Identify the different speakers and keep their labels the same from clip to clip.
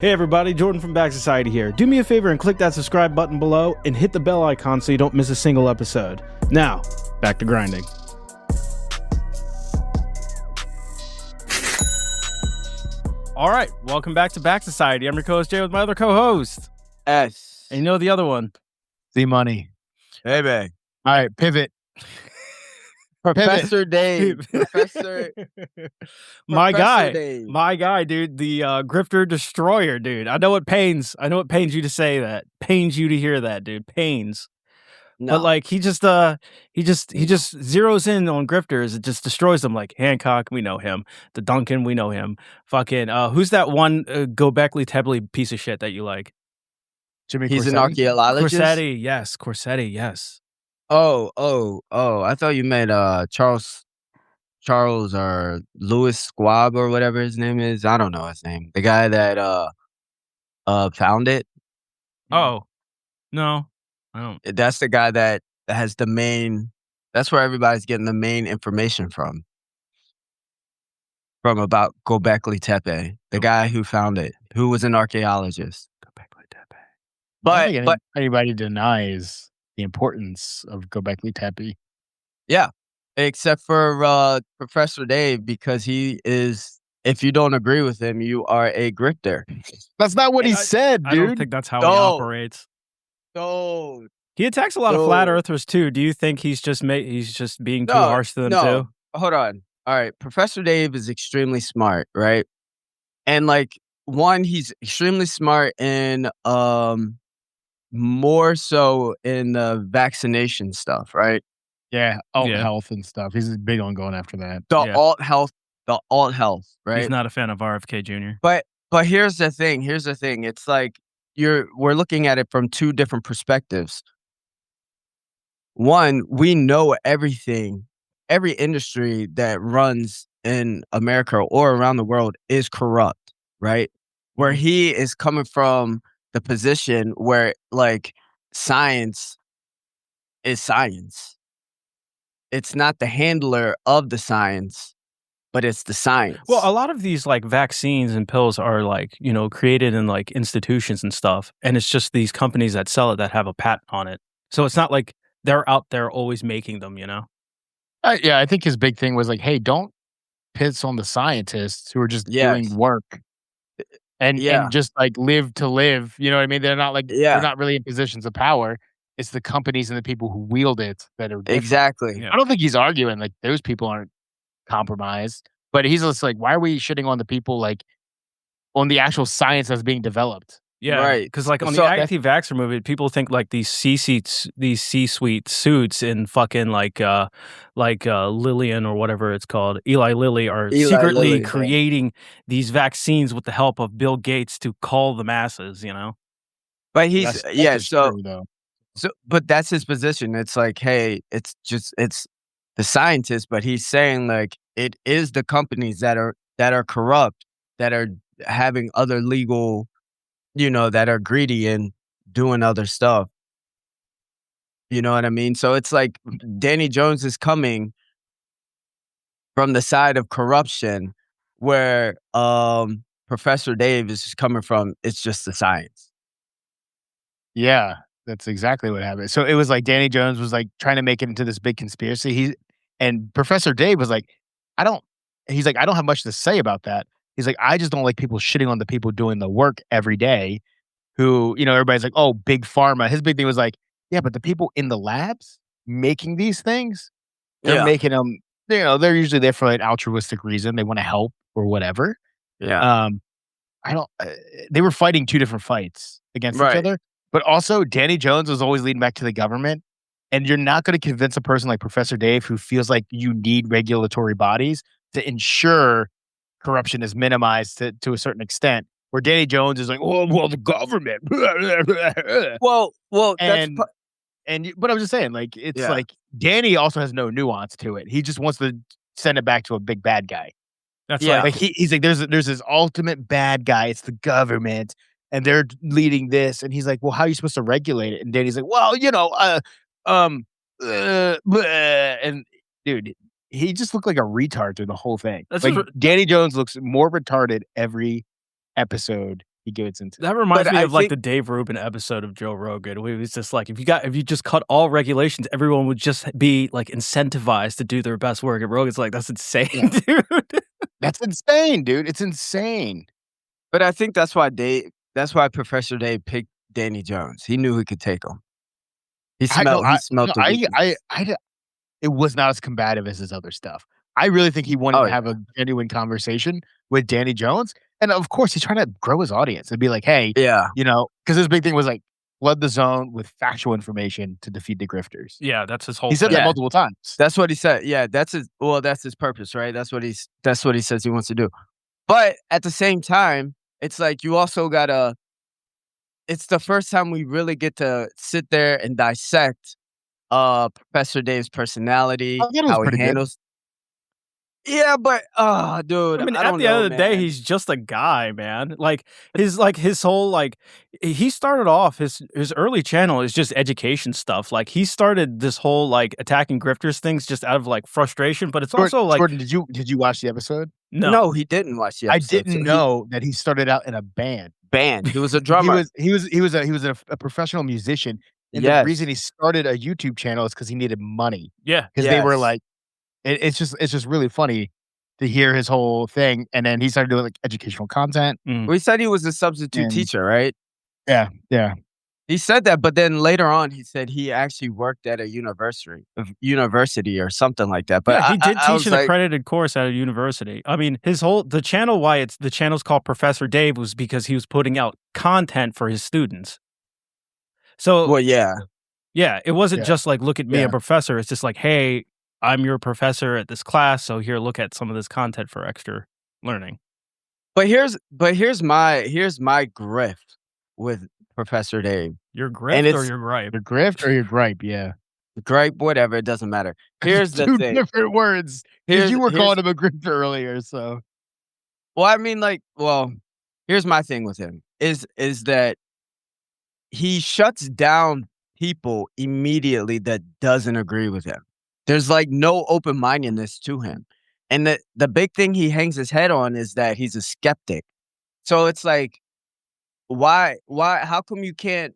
Speaker 1: Hey everybody, Jordan from Back Society here. Do me a favor and click that subscribe button below and hit the bell icon so you don't miss a single episode. Now, back to grinding. All right, welcome back to Back Society. I'm your co-host Jay with my other co-host
Speaker 2: S.
Speaker 1: And you know the other one.
Speaker 3: Z-Money.
Speaker 2: Hey, man.
Speaker 3: All right, pivot.
Speaker 2: Professor Dave.
Speaker 1: My guy,
Speaker 2: Dave.
Speaker 1: dude, the Grifter Destroyer, dude. I know it pains you to say that. Pains you to hear that, dude. Pains.
Speaker 2: No.
Speaker 1: But like he just zeroes in on grifters. It just destroys them. Like Hancock, we know him. The Duncan, we know him. Fucking who's that one Gobekli Tepe piece of shit that you like?
Speaker 3: Jimmy
Speaker 2: He's
Speaker 3: Corsetti?
Speaker 2: an archaeologist?
Speaker 1: Corsetti, yes.
Speaker 2: Oh. I thought you meant Charles or Louis Squab or whatever his name is. I don't know his name. The guy that found it.
Speaker 1: Oh. No. I don't.
Speaker 2: That's the guy that has the main. That's where everybody's getting the main information from about Gobekli Tepe. The guy who found it, who was an archaeologist.
Speaker 1: Gobekli Tepe.
Speaker 3: I don't think anybody denies the importance of Gobekli Tepe.
Speaker 2: Yeah, except for Professor Dave, because he is. If you don't agree with him, you are a grifter.
Speaker 3: That's not what he said, dude.
Speaker 1: I don't think that's how he operates.
Speaker 2: No.
Speaker 1: He attacks a lot of flat earthers too. Do you think he's just being too harsh to them too?
Speaker 2: Hold on. All right, Professor Dave is extremely smart, right? And like he's extremely smart in more so in the vaccination stuff, right?
Speaker 3: Yeah, health and stuff. He's big on going after that.
Speaker 2: The alt health, right?
Speaker 1: He's not a fan of RFK Jr.
Speaker 2: But here's the thing. It's like we're looking at it from two different perspectives. One, we know everything. Every industry that runs in America or around the world is corrupt, right? Where he is coming from the position where like science is science. It's not the handler of the science, but it's the science.
Speaker 1: Well, a lot of these like vaccines and pills are like, created in like institutions and stuff. And it's just these companies that sell it that have a patent on it. So it's not like they're out there always making them,
Speaker 3: Yeah, I think his big thing was like, hey, don't piss on the scientists who are just doing work and just like live to live. You know what I mean? They're not like, they're not really in positions of power. It's the companies and the people who wield it that are different.
Speaker 2: Exactly.
Speaker 3: I don't think he's arguing like those people aren't compromised, but he's just like, why are we shitting on the people like on the actual science that's being developed?
Speaker 1: Yeah,
Speaker 2: right.
Speaker 1: Because like on the anti-vaxxer movement, people think like these C-suite suits in fucking like Lillian or whatever it's called, Eli Lilly, are secretly creating these vaccines with the help of Bill Gates to cull the masses.
Speaker 2: But he's but that's his position. It's like, hey, it's the scientists, but he's saying like it is the companies that are corrupt, that are having other legal. That are greedy and doing other stuff. You know what I mean? So it's like Danny Jones is coming from the side of corruption where Professor Dave is just coming from, it's just the science.
Speaker 3: Yeah, that's exactly what happened. So it was like Danny Jones was like trying to make it into this big conspiracy. And Professor Dave was like, I don't have much to say about that. He's like, I just don't like people shitting on the people doing the work every day who, everybody's like, oh, big pharma. His big thing was like, yeah, but the people in the labs making these things, they're making them, they're usually there for like an altruistic reason. They want to help or whatever.
Speaker 2: Yeah.
Speaker 3: They were fighting two different fights against each other. But also Danny Jones was always leading back to the government. And you're not going to convince a person like Professor Dave who feels like you need regulatory bodies to ensure corruption is minimized to a certain extent, where Danny Jones is like, oh, well, the government. But I'm just saying, like, it's like Danny also has no nuance to it. He just wants to send it back to a big bad guy.
Speaker 1: That's right.
Speaker 3: Like he's like, there's this ultimate bad guy. It's the government, and they're leading this. And he's like, well, how are you supposed to regulate it? And Danny's like, well, and dude. He just looked like a retard through the whole thing. Danny Jones looks more retarded every episode he gets into.
Speaker 1: That reminds me of like the Dave Rubin episode of Joe Rogan. It was just like, if you just cut all regulations, everyone would just be like incentivized to do their best work. And Rogan's like, that's insane, dude.
Speaker 3: That's insane, dude. It's insane.
Speaker 2: But I think that's why Professor Dave picked Danny Jones. He knew he could take him. He smelled
Speaker 3: it was not as combative as his other stuff. I really think he wanted to have a genuine conversation with Danny Jones. And of course, he's trying to grow his audience and be like, hey, because his big thing was like, flood the zone with factual information to defeat the grifters.
Speaker 1: Yeah, that's his whole
Speaker 3: He said that multiple times.
Speaker 2: That's what he said. Yeah, that's his purpose, right? That's what he says he wants to do. But at the same time, it's like you also gotta, it's the first time we really get to sit there and dissect Professor Dave's personality, how he handles. Yeah, but dude,
Speaker 1: I mean, at the end of the day, he's just a guy, man. Like his whole he started off his early channel is just education stuff. Like he started this whole like attacking grifters things just out of like frustration, but it's also like,
Speaker 3: Jordan, did you watch the episode?
Speaker 2: No, he didn't watch the episode.
Speaker 3: I didn't know that he started out in a band.
Speaker 2: He was a drummer.
Speaker 3: he was a professional musician. And the reason he started a YouTube channel is because he needed money.
Speaker 1: Yeah,
Speaker 3: because they were like. It's just really funny to hear his whole thing, and then he started doing like educational content.
Speaker 2: Well, he said he was a substitute teacher, right?
Speaker 3: Yeah.
Speaker 2: He said that, but then later on, he said he actually worked at a university or something like that. But
Speaker 1: he did teach an accredited course at a university. I mean, the channel, why the channel's called Professor Dave was because he was putting out content for his students. So,
Speaker 2: yeah,
Speaker 1: it wasn't just like, look at me, a professor. It's just like, hey, I'm your professor at this class, so here, look at some of this content for extra learning.
Speaker 2: But here's my grift with Professor Dave.
Speaker 1: Your grift or your gripe?
Speaker 3: Your grift or your gripe, yeah.
Speaker 2: Gripe, whatever, it doesn't matter. Here's the thing.
Speaker 3: Two different words. You were calling him a grifter earlier, so.
Speaker 2: Well, I mean, here's my thing with him is that he shuts down people immediately that doesn't agree with him. There's like no open-mindedness to him. And the big thing he hangs his head on is that he's a skeptic. So it's like, why, how come you can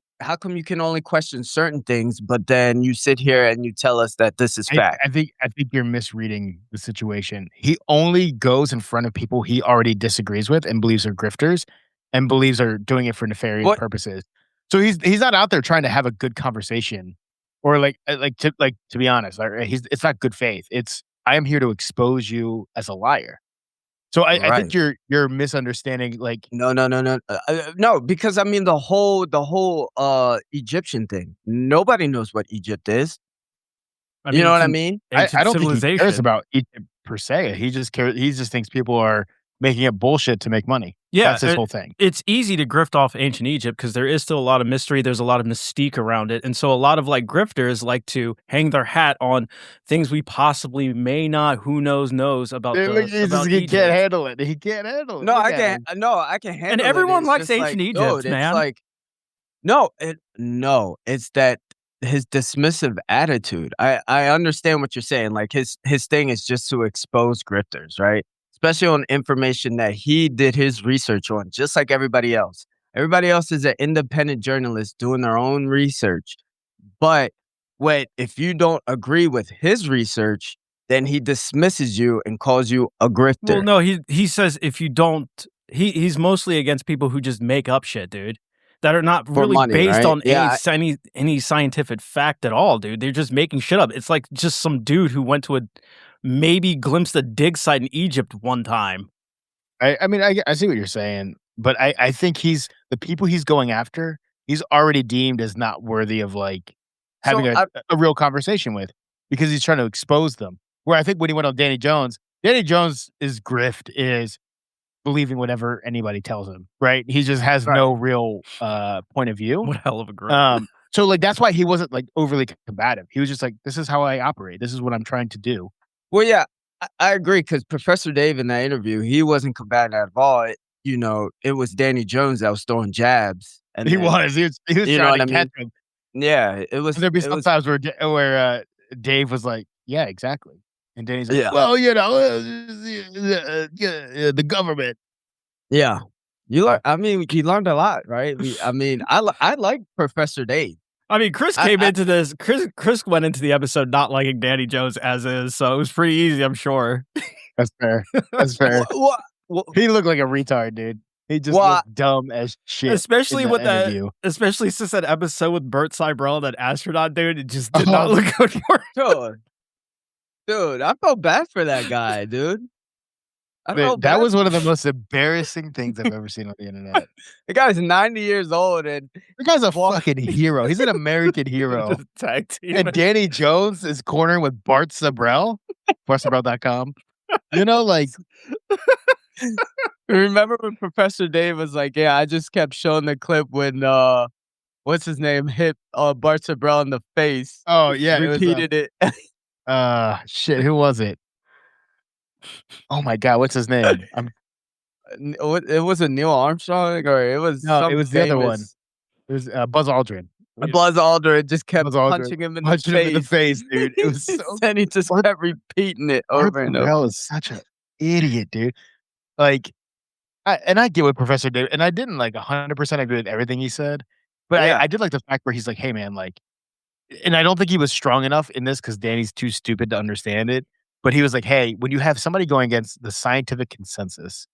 Speaker 2: only question certain things, but then you sit here and you tell us that this is fact?
Speaker 3: I think you're misreading the situation. He only goes in front of people he already disagrees with and believes are grifters and believes are doing it for nefarious purposes. So he's not out there trying to have a good conversation. Or to be honest, it's not good faith. It's I am here to expose you as a liar. So I think you're misunderstanding. Like
Speaker 2: no, because I mean the whole Egyptian thing. Nobody knows what Egypt is. You know what I mean?
Speaker 3: I don't think he cares about Egypt per se. He just thinks people are making up bullshit to make money.
Speaker 1: Yeah,
Speaker 3: that's his whole thing.
Speaker 1: It's easy to grift off ancient Egypt because there is still a lot of mystery. There's a lot of mystique around it. And so a lot of like grifters like to hang their hat on things we possibly may not, who knows about
Speaker 3: Egypt. He can't handle it. He can't handle it.
Speaker 2: No, I can handle it.
Speaker 1: And everyone likes ancient Egypt, man.
Speaker 2: It's like, it's that his dismissive attitude. I understand what you're saying. Like his thing is just to expose grifters, right? Especially on information that he did his research on, just like everybody else. Everybody else is an independent journalist doing their own research. But if you don't agree with his research, then he dismisses you and calls you a grifter.
Speaker 1: Well, no, he says if you don't, he's mostly against people who just make up shit, dude. That are not really based on any scientific fact at all, dude. They're just making shit up. It's like just some dude who went to maybe glimpsed a dig site in Egypt one time.
Speaker 3: I mean, I see what you're saying, but I think the people he's going after, he's already deemed as not worthy of like having a real conversation with because he's trying to expose them. Where I think when he went on Danny Jones' grift is believing whatever anybody tells him, right? He just has no real point of view.
Speaker 1: What a hell of a grift.
Speaker 3: So like that's why he wasn't like overly combative. He was just like, this is how I operate. This is what I'm trying to do.
Speaker 2: Well, yeah, I agree because Professor Dave in that interview, he wasn't combative at all. It was Danny Jones that was throwing jabs. And
Speaker 3: he was trying to catch him.
Speaker 2: Yeah, it was.
Speaker 3: There'd be sometimes where Dave was like, yeah, exactly. And Danny's like, well, the government.
Speaker 2: Yeah. You learn. I mean, you learned a lot, right? I like Professor Dave.
Speaker 1: I mean, Chris came into this. Chris went into the episode not liking Danny Jones as is, so it was pretty easy, I'm sure.
Speaker 3: That's fair. That's fair. He looked like a retard, dude. He just looked dumb as shit.
Speaker 1: Especially with interview. Especially since that episode with Bert Cybrile, that astronaut dude, it just did not look good for him.
Speaker 2: Dude, I felt bad for that guy, dude.
Speaker 3: That was one of the most embarrassing things I've ever seen on the internet.
Speaker 2: The guy's 90 years old, and
Speaker 3: the guy's a fucking hero. He's an American hero.
Speaker 1: Tag team.
Speaker 3: And Danny Jones is cornering with Bart Sabrell, bartsabrell.com. You know, like...
Speaker 2: Remember when Professor Dave was like, yeah, I just kept showing the clip when, what's his name, hit Bart Sabrell in the face.
Speaker 3: Oh, yeah.
Speaker 2: Repeated it.
Speaker 3: Shit, who was it? Oh my God, what's his name?
Speaker 2: It wasn't Neil Armstrong, or it was
Speaker 3: it was the other one. It was Buzz Aldrin.
Speaker 2: Buzz Aldrin just kept punching him in the face,
Speaker 3: dude. It was
Speaker 2: and he just kept repeating it over and over.
Speaker 3: That was such an idiot, dude. Like, I get what Professor Dave, and I didn't like 100% agree with everything he said, but I did like the fact where he's like, hey man, like, and I don't think he was strong enough in this because Danny's too stupid to understand it. But he was like, hey, when you have somebody going against the scientific consensus,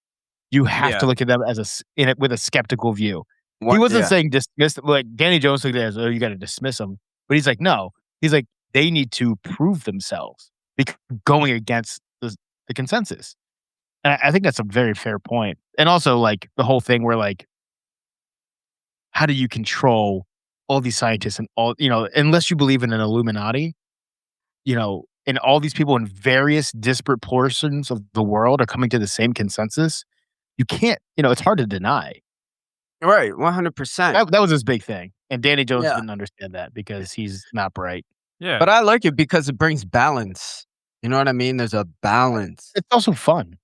Speaker 3: you have to look at them as with a skeptical view. He wasn't saying dismiss, like Danny Jones looked at it as, oh, you got to dismiss them. But he's like, no. He's like, they need to prove themselves going against the consensus. And I think that's a very fair point. And also, like, the whole thing where, like, how do you control all these scientists and all, unless you believe in an Illuminati, and all these people in various disparate portions of the world are coming to the same consensus, you can't, it's hard to deny.
Speaker 2: Right, 100%.
Speaker 3: That was his big thing. And Danny Jones didn't understand that because he's not bright.
Speaker 1: Yeah.
Speaker 2: But I like it because it brings balance. You know what I mean? There's a balance.
Speaker 3: It's also fun.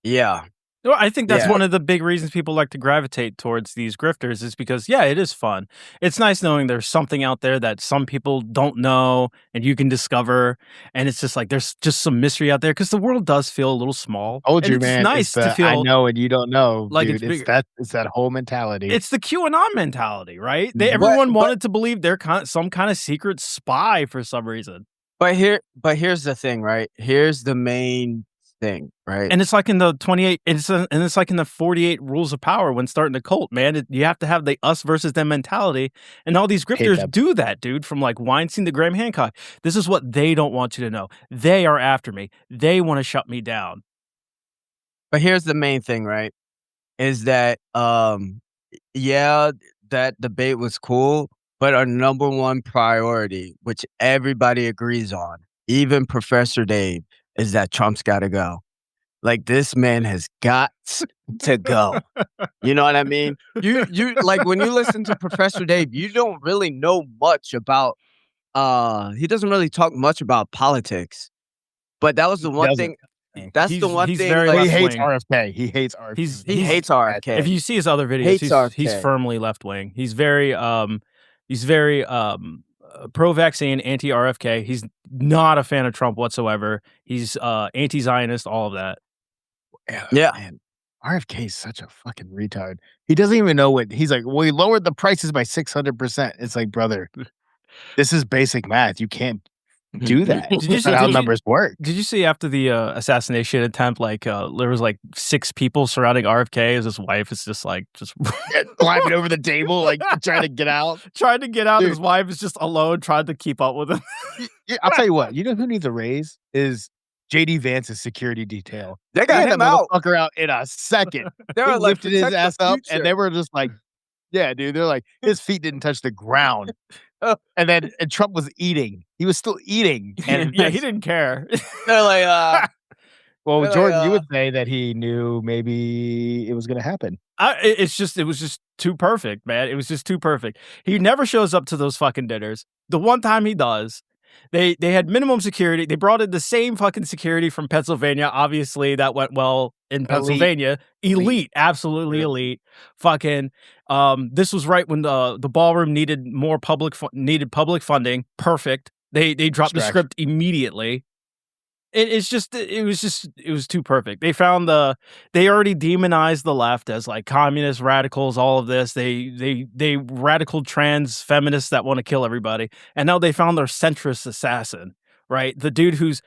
Speaker 2: Yeah.
Speaker 1: Well, I think that's one of the big reasons people like to gravitate towards these grifters is because, it is fun. It's nice knowing there's something out there that some people don't know and you can discover. And it's just like there's just some mystery out there because the world does feel a little small.
Speaker 3: Told you, man.
Speaker 1: It's nice to feel.
Speaker 3: I know and you don't know.
Speaker 1: Like
Speaker 3: dude. It's that whole mentality.
Speaker 1: It's the QAnon mentality, right? Everyone wanted to believe they're some kind of secret spy for some reason.
Speaker 2: But here's the thing, right? Here's the main thing, right?
Speaker 1: And it's like in the 28, it's like in the 48 rules of power when starting a cult, man. You have to have the us versus them mentality. And all these grifters do that, dude, from like Weinstein to Graham Hancock. This is what they don't want you to know. They are after me. They want to shut me down.
Speaker 2: But here's the main thing, right? Is that, that debate was cool, but our number one priority, which everybody agrees on, even Professor Dave, is that Trump's got to go. Like, this man has got to go. You know what I mean? You like, when you listen to Professor Dave, you don't really know much about, he doesn't really talk much about politics. But that was the one thing. That's the one thing.
Speaker 3: Like, he hates RFK. He hates RFK.
Speaker 2: He hates RFK.
Speaker 1: If you see his other videos, he's firmly left wing. He's very pro-vaccine, anti-RFK. He's not a fan of Trump whatsoever. He's anti-Zionist, all of that.
Speaker 2: Yeah.
Speaker 3: Man, RFK is such a fucking retard. He doesn't even know what he's like. Well, he lowered the prices by 600%. It's like, brother, this is basic math. You can't do that. That's not how numbers work.
Speaker 1: Did you see after the assassination attempt, like there was like 6 people surrounding RFK as his wife is just
Speaker 3: climbing over the table, like trying to get out.
Speaker 1: Dude. His wife is just alone trying to keep up with him.
Speaker 3: I'll tell you what. You know who needs a raise is JD Vance's security detail.
Speaker 2: They got him out.
Speaker 3: Fucker out in a second.
Speaker 2: They were like,
Speaker 3: lifted his ass up, and they were just like, yeah, dude. They're like, his feet didn't touch the ground. And Trump was eating. He was still eating. And
Speaker 1: he didn't care.
Speaker 2: They're like,
Speaker 3: well, Jordan, you would say that he knew maybe it was going to happen.
Speaker 1: It was just too perfect, man. It was just too perfect. He never shows up to those fucking dinners. The one time he does, they had minimum security. They brought in the same fucking security from Pennsylvania. Obviously, that went well in Pennsylvania. Elite. Absolutely elite. Fucking. This was right when the ballroom needed more public funding. Perfect. They dropped the script immediately. it was too perfect. They already demonized the left as like communist radicals, all of this. They radical trans feminists that want to kill everybody. And now they found their centrist assassin, right? The dude who's,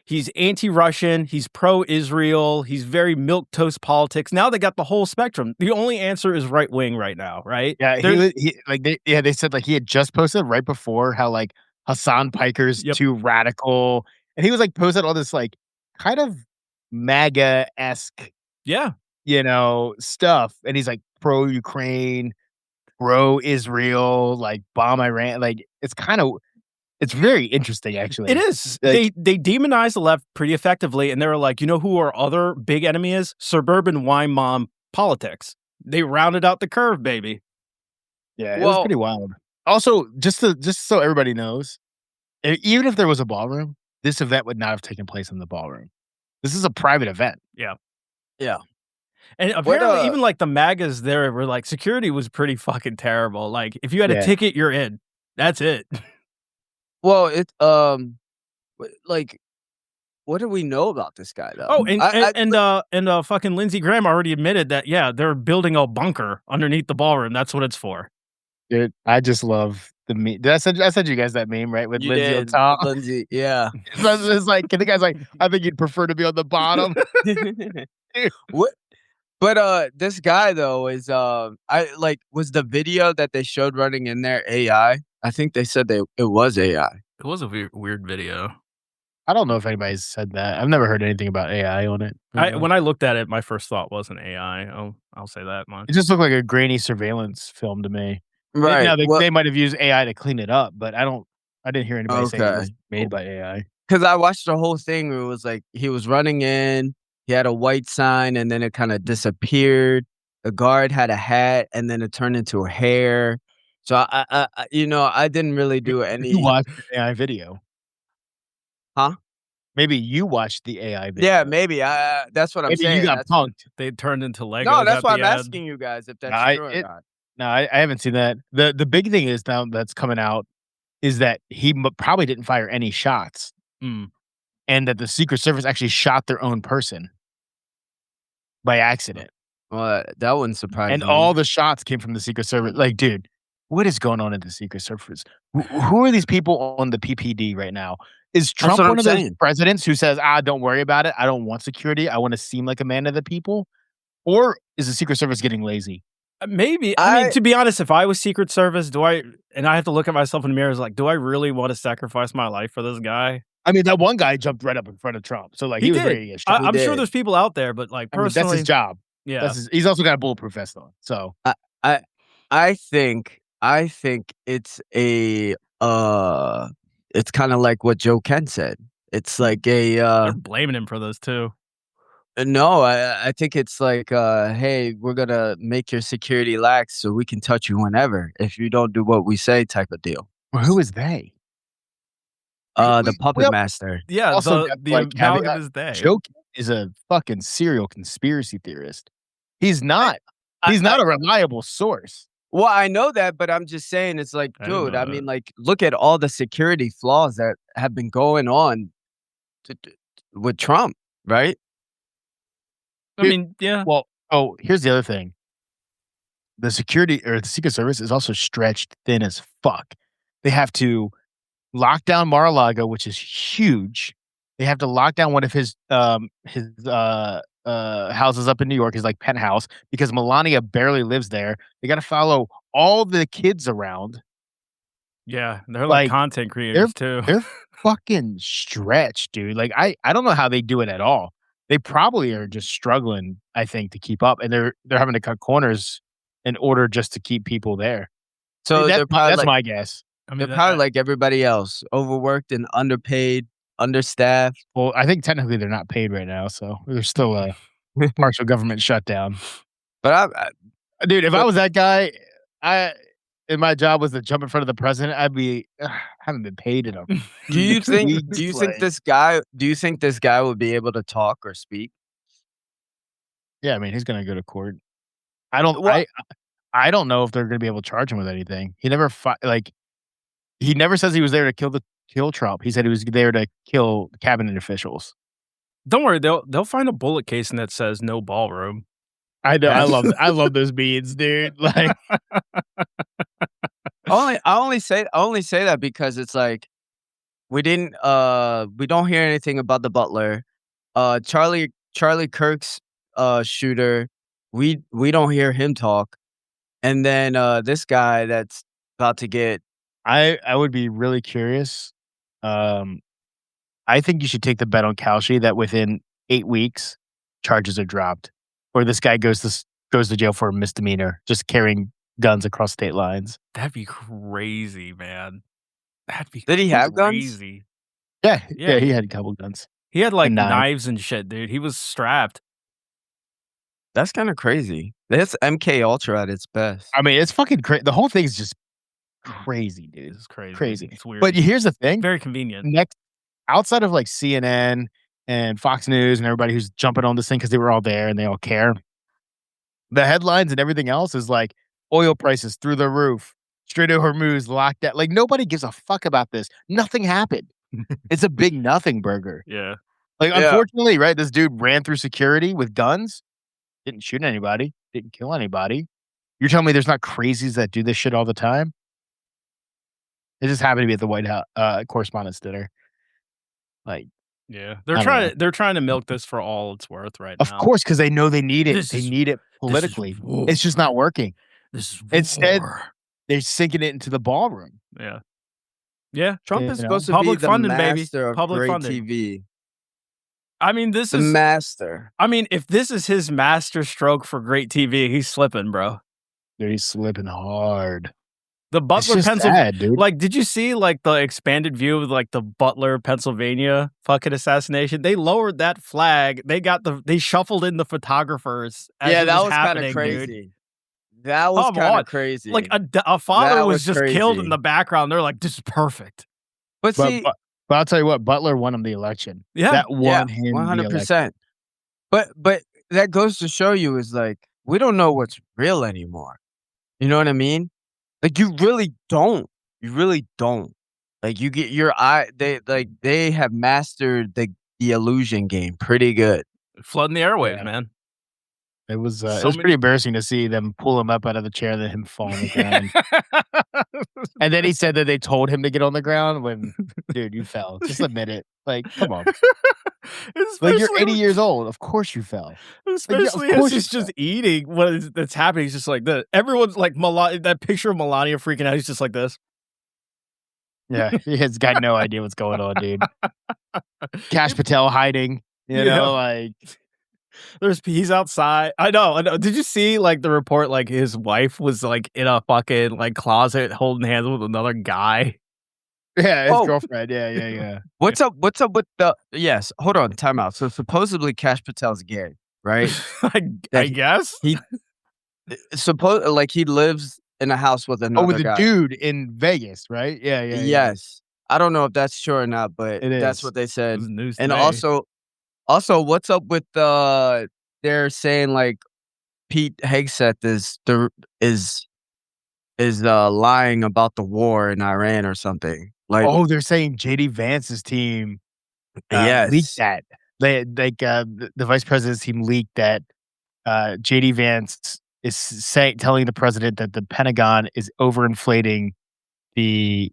Speaker 1: he's anti-Russian, he's pro-Israel, he's very milquetoast politics. Now they got the whole spectrum. The only answer is right wing right now, right?
Speaker 3: Yeah, they said like he had just posted right before how like Hassan Piker's too radical. And he was like posted all this like kind of MAGA-esque, stuff. And he's like pro-Ukraine, pro-Israel, like bomb Iran. Like it's very interesting, actually.
Speaker 1: It is. Like, they demonized the left pretty effectively, and they were like, you know who our other big enemy is? Suburban wine mom politics. They rounded out the curve, baby.
Speaker 3: Yeah, it was pretty wild. Also, just so everybody knows, even if there was a ballroom, this event would not have taken place in the ballroom. This is a private event.
Speaker 1: Yeah.
Speaker 2: Yeah.
Speaker 1: And apparently, even like the MAGAs there were like, security was pretty fucking terrible. Like, if you had a ticket, you're in. That's it.
Speaker 2: Well, like, what do we know about this guy though?
Speaker 1: Oh, and fucking Lindsey Graham already admitted that they're building a bunker underneath the ballroom. That's what it's for.
Speaker 3: Dude, I just love the meme. I sent you guys that meme, right? With Lindsay on top.
Speaker 2: Lindsay, yeah.
Speaker 3: It's like, the guy's like, I think you'd prefer to be on the bottom.
Speaker 2: What? But this guy though is was the video that they showed running in there AI? I think they said it was AI.
Speaker 1: It was a weird video.
Speaker 3: I don't know if anybody's said that. I've never heard anything about AI on it.
Speaker 1: When I looked at it, my first thought wasn't AI. I'll say that much.
Speaker 3: It just looked like a grainy surveillance film to me.
Speaker 2: Right.
Speaker 3: Now they might have used AI to clean it up, but I didn't hear anybody say it was made by AI.
Speaker 2: Because I watched the whole thing where it was like he was running in, he had a white sign, and then it kind of disappeared. The guard had a hat, and then it turned into a hair. So I didn't really do any.
Speaker 3: You watched the AI video,
Speaker 2: huh?
Speaker 3: Maybe you watched the AI video.
Speaker 2: Yeah, maybe. That's what I'm saying.
Speaker 3: You got punked.
Speaker 1: They turned into Legos.
Speaker 2: No, that's why I'm asking you guys if that's true or not.
Speaker 3: No, I haven't seen that. The big thing is now that's coming out is that he probably didn't fire any shots, and that the Secret Service actually shot their own person by accident.
Speaker 2: Well, that wouldn't surprise me.
Speaker 3: And all the shots came from the Secret Service. Like, dude, what is going on at the Secret Service? Who are these people on the PPD right now? Is Trump one of those presidents who says, don't worry about it. I don't want security. I want to seem like a man of the people? Or is the Secret Service getting lazy?
Speaker 1: Maybe. I mean, to be honest, if I was Secret Service, I have to look at myself in the mirror as like, do I really want to sacrifice my life for this guy?
Speaker 3: I mean, that one guy jumped right up in front of Trump. So, like, he was
Speaker 1: did.
Speaker 3: ready to get shot.
Speaker 1: I'm sure there's people out there, but like, personally,
Speaker 3: that's his job.
Speaker 1: Yeah.
Speaker 3: He's also got a bulletproof vest on. So,
Speaker 2: I think it's it's kind of like what Joe Kent said. It's like
Speaker 1: they're blaming him for those too.
Speaker 2: No, I think it's like, hey, we're gonna make your security lax so we can touch you whenever if you don't do what we say, type of deal.
Speaker 3: Well, who is they?
Speaker 2: The puppet master.
Speaker 1: Yeah,
Speaker 3: also
Speaker 1: the amalgam is they.
Speaker 3: Joe is a fucking serial conspiracy theorist. He's not. He's not a reliable source.
Speaker 2: Well, I know that, but I'm just saying, it's like, dude, I mean, like, look at all the security flaws that have been going on with Trump, right?
Speaker 1: I mean, yeah.
Speaker 3: Well, here's the other thing. The security or the Secret Service is also stretched thin as fuck. They have to lock down Mar-a-Lago, which is huge. They have to lock down one of his houses up in New York, his like penthouse, because Melania barely lives there. They got to follow all the kids around.
Speaker 1: Yeah, they're like content creators too.
Speaker 3: They're fucking stretched, dude. Like I don't know how they do it at all. They probably are just struggling, I think, to keep up, and they're having to cut corners in order just to keep people there.
Speaker 2: So
Speaker 3: that's my guess.
Speaker 2: I mean, they're probably like everybody else, overworked and underpaid, understaffed.
Speaker 3: Well, I think technically they're not paid right now, so there's still a partial government shutdown.
Speaker 2: But
Speaker 3: dude, if I was that guy, and my job was to jump in front of the president, I'd be haven't been paid enough.
Speaker 2: Do you think this guy would be able to talk or speak?
Speaker 3: Yeah, I mean, he's gonna go to court. I don't know if they're gonna be able to charge him with anything. He never he never says he was there to kill kill Trump. He said he was there to kill cabinet officials.
Speaker 1: Don't worry, they'll find a bullet casing that says no ballroom.
Speaker 3: I know. I love those beads, dude. Like,
Speaker 2: I only say that because it's like we don't hear anything about the butler. Charlie Kirk's shooter, we don't hear him talk. And then this guy that's about to get,
Speaker 3: I would be really curious. I think you should take the bet on Kalshi that within 8 weeks charges are dropped, or this guy goes to jail for a misdemeanor, just carrying guns across state lines.
Speaker 1: That'd be crazy, man. That'd be
Speaker 2: Did he have guns?
Speaker 1: crazy.
Speaker 3: Yeah, he had a couple guns.
Speaker 1: He had like knives and shit, dude. He was strapped.
Speaker 2: That's kind of crazy. That's MK Ultra at its best.
Speaker 3: I mean, it's fucking crazy. The whole thing is just crazy, dude.
Speaker 1: It's crazy.
Speaker 3: Crazy.
Speaker 1: It's weird.
Speaker 3: But here's the thing.
Speaker 1: Very convenient.
Speaker 3: Outside of like CNN and Fox News and everybody who's jumping on this thing because they were all there and they all care, the headlines and everything else is like oil prices through the roof, Strait of Hormuz locked out. Like, nobody gives a fuck about this. Nothing happened. It's a big nothing burger.
Speaker 1: Yeah.
Speaker 3: Like, unfortunately, right, this dude ran through security with guns, didn't shoot anybody, didn't kill anybody. You're telling me there's not crazies that do this shit all the time? It just happened to be at the White House Correspondents' Dinner. Like,
Speaker 1: yeah, they're trying to milk this for all it's worth right now.
Speaker 3: Of course, because they know they need it. They need it politically. It's just not working.
Speaker 1: This is war.
Speaker 3: Instead, they're sinking it into the ballroom.
Speaker 1: Yeah. Yeah.
Speaker 2: Trump is supposed to be the master of great TV.
Speaker 1: I mean, this
Speaker 2: is the master.
Speaker 1: I mean, if this is his master stroke for great TV, he's slipping, bro.
Speaker 3: Dude, he's slipping hard.
Speaker 1: The Butler, Pennsylvania, like, did you see like the expanded view of like the Butler, Pennsylvania fucking assassination? They lowered that flag. They shuffled in the photographers.
Speaker 2: That was kind of crazy.
Speaker 1: Dude.
Speaker 2: That was kind of crazy.
Speaker 1: Like a father was just killed in the background. They're like, this is perfect.
Speaker 2: But
Speaker 3: I'll tell you what, Butler won him the election.
Speaker 1: Yeah,
Speaker 3: that won him
Speaker 2: 100%. But that goes to show you is like we don't know what's real anymore. You know what I mean? Like, you really don't. You really don't. Like, you get your eye. They have mastered the illusion game pretty good.
Speaker 1: Flooding the airwaves, man.
Speaker 3: It was pretty embarrassing to see them pull him up out of the chair and then him fall on the ground. And then he said that they told him to get on the ground when, dude, you fell. Just admit it. Like, come on. Like, you're 80 years old. Of course you fell.
Speaker 1: Especially as he's just eating that's happening. He's just like this. Everyone's like, that picture of Melania freaking out. He's just like this.
Speaker 3: Yeah, he has got no idea what's going on, dude. Kash Patel hiding, you know, like...
Speaker 1: He's outside. I know. Did you see like the report? Like his wife was like in a fucking like closet holding hands with another guy.
Speaker 3: Yeah, his girlfriend. Yeah.
Speaker 2: What's up with the? Yes, hold on, time out. So supposedly Kash Patel's gay, right?
Speaker 1: I guess
Speaker 2: he he lives in a house with another
Speaker 3: with
Speaker 2: guy.
Speaker 3: a dude in Vegas, right? Yeah.
Speaker 2: Yes, I don't know if that's true or not, but that's what they said.
Speaker 1: News
Speaker 2: and
Speaker 1: today.
Speaker 2: Also, what's up with they're saying like Pete Hegseth is lying about the war in Iran or something. Like,
Speaker 3: they're saying JD Vance's team leaked that. The vice president's team leaked that JD Vance is telling the president that the Pentagon is overinflating the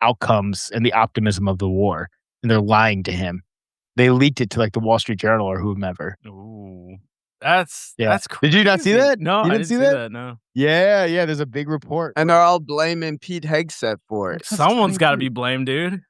Speaker 3: outcomes and the optimism of the war, and they're lying to him. They leaked it to like the Wall Street Journal or whomever.
Speaker 1: Ooh, that's crazy.
Speaker 3: Did you not see that?
Speaker 1: No,
Speaker 3: you
Speaker 1: didn't see that. No.
Speaker 3: Yeah. There's a big report,
Speaker 2: and they're all blaming Pete Hegseth for it.
Speaker 1: Someone's got to be blamed, dude.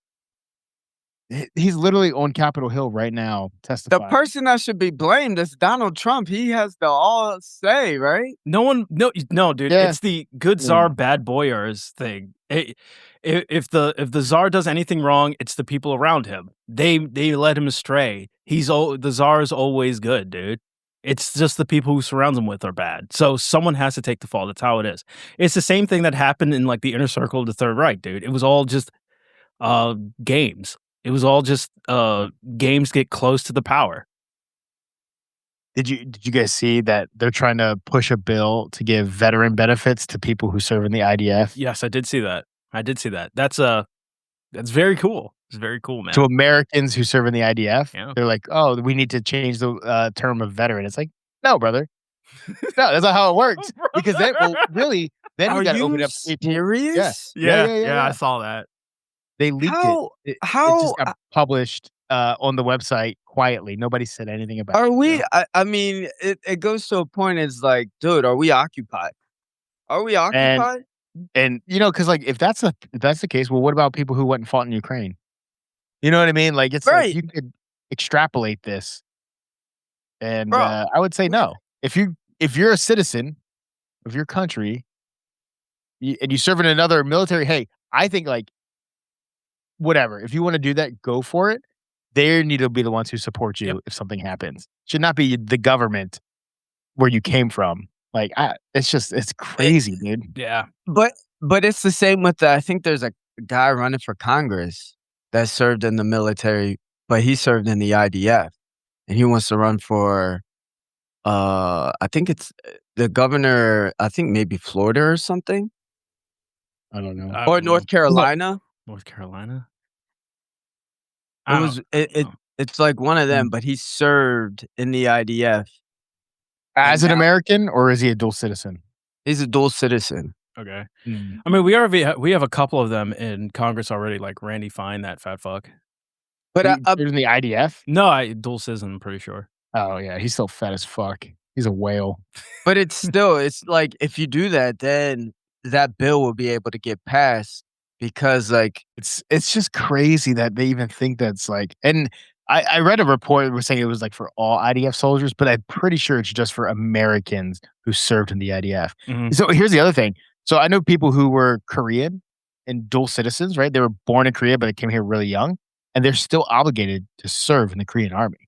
Speaker 3: He's literally on Capitol Hill right now testifying.
Speaker 2: The person that should be blamed is Donald Trump. He has the all say, right?
Speaker 1: No, dude. Yeah. It's the good czar, bad boyars thing. If the czar does anything wrong, it's the people around him. They led him astray. The czar is always good, dude. It's just the people who surrounds him with are bad. So someone has to take the fall. That's how it is. It's the same thing that happened in like the inner circle of the Third Reich, dude. It was all just games. It was all just games get close to the power.
Speaker 3: Did you guys see that they're trying to push a bill to give veteran benefits to people who serve in the IDF?
Speaker 1: Yes, I did see that. That's That's very cool. It's very cool, man.
Speaker 3: To Americans who serve in the IDF,
Speaker 1: Yeah.
Speaker 3: they're like, "Oh, we need to change the term of veteran." It's like, no, brother, no, that's not how it works. Because then, really, then
Speaker 2: Are
Speaker 3: you got to open
Speaker 2: you
Speaker 3: up.
Speaker 2: serious?
Speaker 1: Yeah. I saw that.
Speaker 3: They leaked it. It just got published on the website quietly. Nobody said anything about it.
Speaker 2: Are we? I mean, it goes to a point. It's like, dude, are we occupied? Are we occupied?
Speaker 3: And because like if that's the case, well, what about people who went and fought in Ukraine? You know what I mean? Like it's like you could extrapolate this, and
Speaker 2: Bro.
Speaker 3: I would say no. If you're a citizen of your country and you serve in another military, hey, I think like whatever. If you want to do that, go for it. They need to be the ones who support you if something happens. Should not be the government where you came from. Like it's crazy, dude.
Speaker 1: Yeah.
Speaker 2: But it's the same with I think there's a guy running for Congress that served in the military, but he served in the IDF, and he wants to run for I think it's the governor, I think maybe Florida or something.
Speaker 3: I don't know.
Speaker 2: Or North Carolina.
Speaker 1: North Carolina?
Speaker 2: It's like one of them, but he served in the IDF.
Speaker 3: As an American, or is he a dual citizen?
Speaker 2: He's a dual citizen.
Speaker 1: Okay. I mean, we have a couple of them in Congress already, like Randy Fine, that fat fuck.
Speaker 3: But in the IDF?
Speaker 1: No, dual citizen, I'm pretty sure.
Speaker 3: Oh yeah, he's still fat as fuck. He's a whale.
Speaker 2: But it's like if you do that, then that bill will be able to get passed because like
Speaker 3: it's just crazy that they even think that's like. And I read a report that was saying it was like for all IDF soldiers, but I'm pretty sure it's just for Americans who served in the IDF.
Speaker 1: Mm-hmm.
Speaker 3: So here's the other thing. So I know people who were Korean and dual citizens, right? They were born in Korea, but they came here really young, and they're still obligated to serve in the Korean army.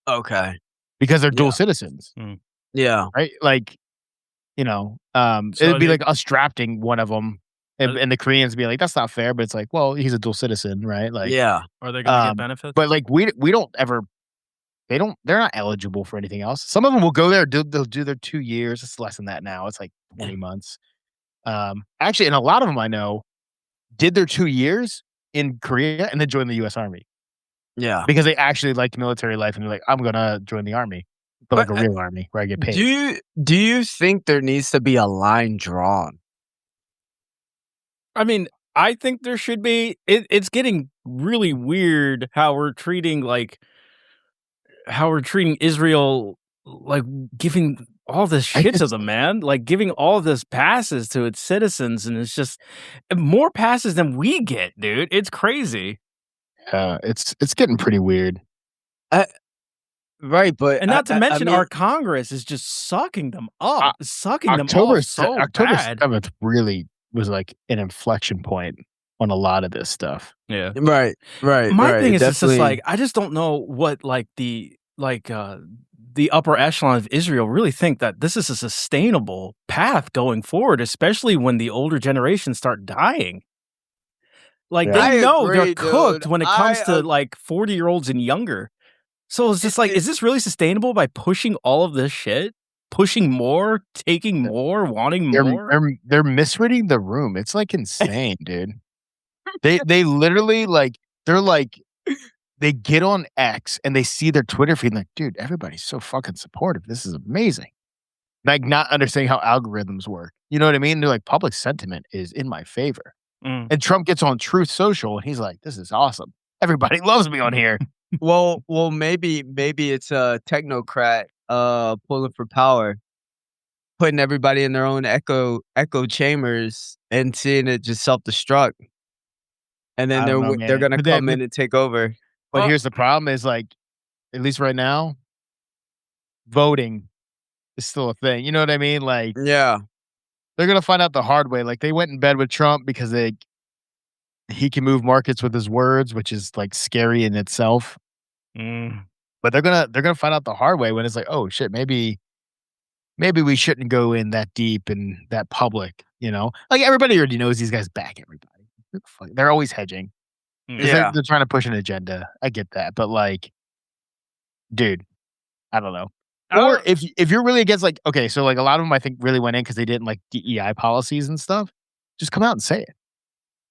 Speaker 2: Okay.
Speaker 3: Because they're dual citizens.
Speaker 1: Mm.
Speaker 3: Yeah. Right? Like, so it'd be like us drafting one of them and the Koreans be like, that's not fair. But it's like, well, he's a dual citizen, right? Like,
Speaker 2: yeah.
Speaker 1: Are they going to get benefits?
Speaker 3: But like, we don't ever, they're not eligible for anything else. Some of them will go there, they'll do their 2 years. It's less than that now. It's like 20 months. Actually, and a lot of them I know did their 2 years in Korea and then joined the U.S. Army.
Speaker 2: Yeah.
Speaker 3: Because they actually liked military life and they're like, I'm going to join the army, but like a real army where I get paid.
Speaker 2: Do you think there needs to be a line drawn?
Speaker 1: I mean, I think there should be. It's getting really weird how we're treating Israel, like giving all this shit to them, man. Like giving all this passes to its citizens, and it's just more passes than we get, dude. It's crazy.
Speaker 3: It's getting pretty weird.
Speaker 2: Right, but
Speaker 1: and not to mention our Congress is just sucking them up, them off so
Speaker 3: October
Speaker 1: bad.
Speaker 3: 7th really was like an inflection point on a lot of this stuff.
Speaker 1: Yeah,
Speaker 2: right.
Speaker 1: My thing is, it's just like I just don't know what the upper echelon of Israel really think that this is a sustainable path going forward, especially when the older generations start dying. Like they know they're cooked when it comes to like 40-year-olds and younger. So it's just like, is this really sustainable by pushing all of this shit? Pushing more, taking more, wanting more?
Speaker 3: They're misreading the room. It's like insane, dude. They literally they get on X and they see their Twitter feed like, dude, everybody's so fucking supportive. This is amazing. Like not understanding how algorithms work. You know what I mean? They're like, public sentiment is in my favor. And Trump gets on Truth Social and he's like, this is awesome. Everybody loves me on here.
Speaker 2: Well, maybe it's a technocrat pulling for power, putting everybody in their own echo chambers and seeing it just self-destruct. And then they're going to come in and take over.
Speaker 3: But here's the problem is like, at least right now, voting is still a thing. You know what I mean? Like,
Speaker 2: yeah,
Speaker 3: they're going to find out the hard way. Like they went in bed with Trump because he can move markets with his words, which is like scary in itself. But they're gonna find out the hard way when it's like, oh shit, maybe we shouldn't go in that deep and that public. You know, like everybody already knows these guys back everybody. They're always hedging.
Speaker 2: Yeah,
Speaker 3: they're trying to push an agenda. I get that, but like, dude, I don't know. Or if you're really against, like, okay, so like a lot of them I think really went in because they didn't like DEI policies and stuff. Just come out and say it.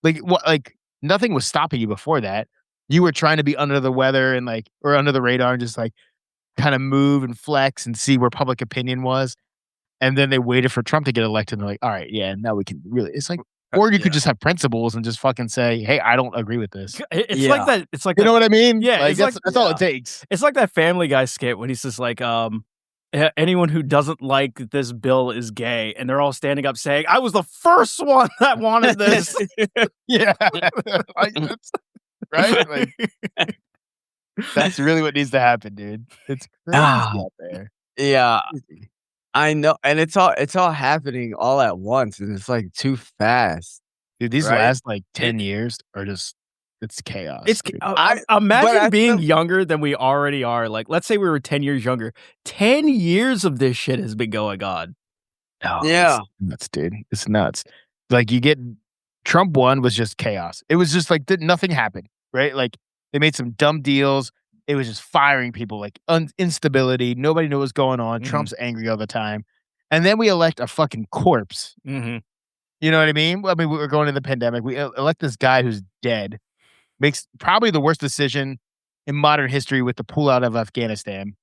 Speaker 3: Like what? Like nothing was stopping you before that. You were trying to be under the weather and like, or under the radar and just like kind of move and flex and see where public opinion was. And then they waited for Trump to get elected. And they're like, all right, yeah, now we can really, it's like, or you could just have principles and just fucking say, hey, I don't agree with this.
Speaker 1: It's like that. It's like,
Speaker 3: you know what I mean?
Speaker 1: Yeah.
Speaker 3: Like, that's all it takes.
Speaker 1: It's like that Family Guy skit when he's just like, anyone who doesn't like this bill is gay. And they're all standing up saying, I was the first one that wanted this.
Speaker 3: Yeah. Right? Like, that's really what needs to happen, dude. It's crazy out there.
Speaker 2: Yeah. I know, and it's all happening all at once, and it's like too fast.
Speaker 3: Dude, these last like 10 years are just it's chaos.
Speaker 1: It's imagine being younger than we already are. Like, let's say we were 10 years younger. 10 years of this shit has been going on.
Speaker 3: Oh, yeah, it's nuts, dude. It's nuts. Like you get Trump won was just chaos. It was just like nothing happened, right? Like they made some dumb deals. It was just firing people, like instability. Nobody knew what was going on. Trump's angry all the time. And then we elect a fucking corpse. You know what I mean? I mean, we were going into the pandemic. We elect this guy who's dead. Makes probably the worst decision in modern history with the pullout of Afghanistan.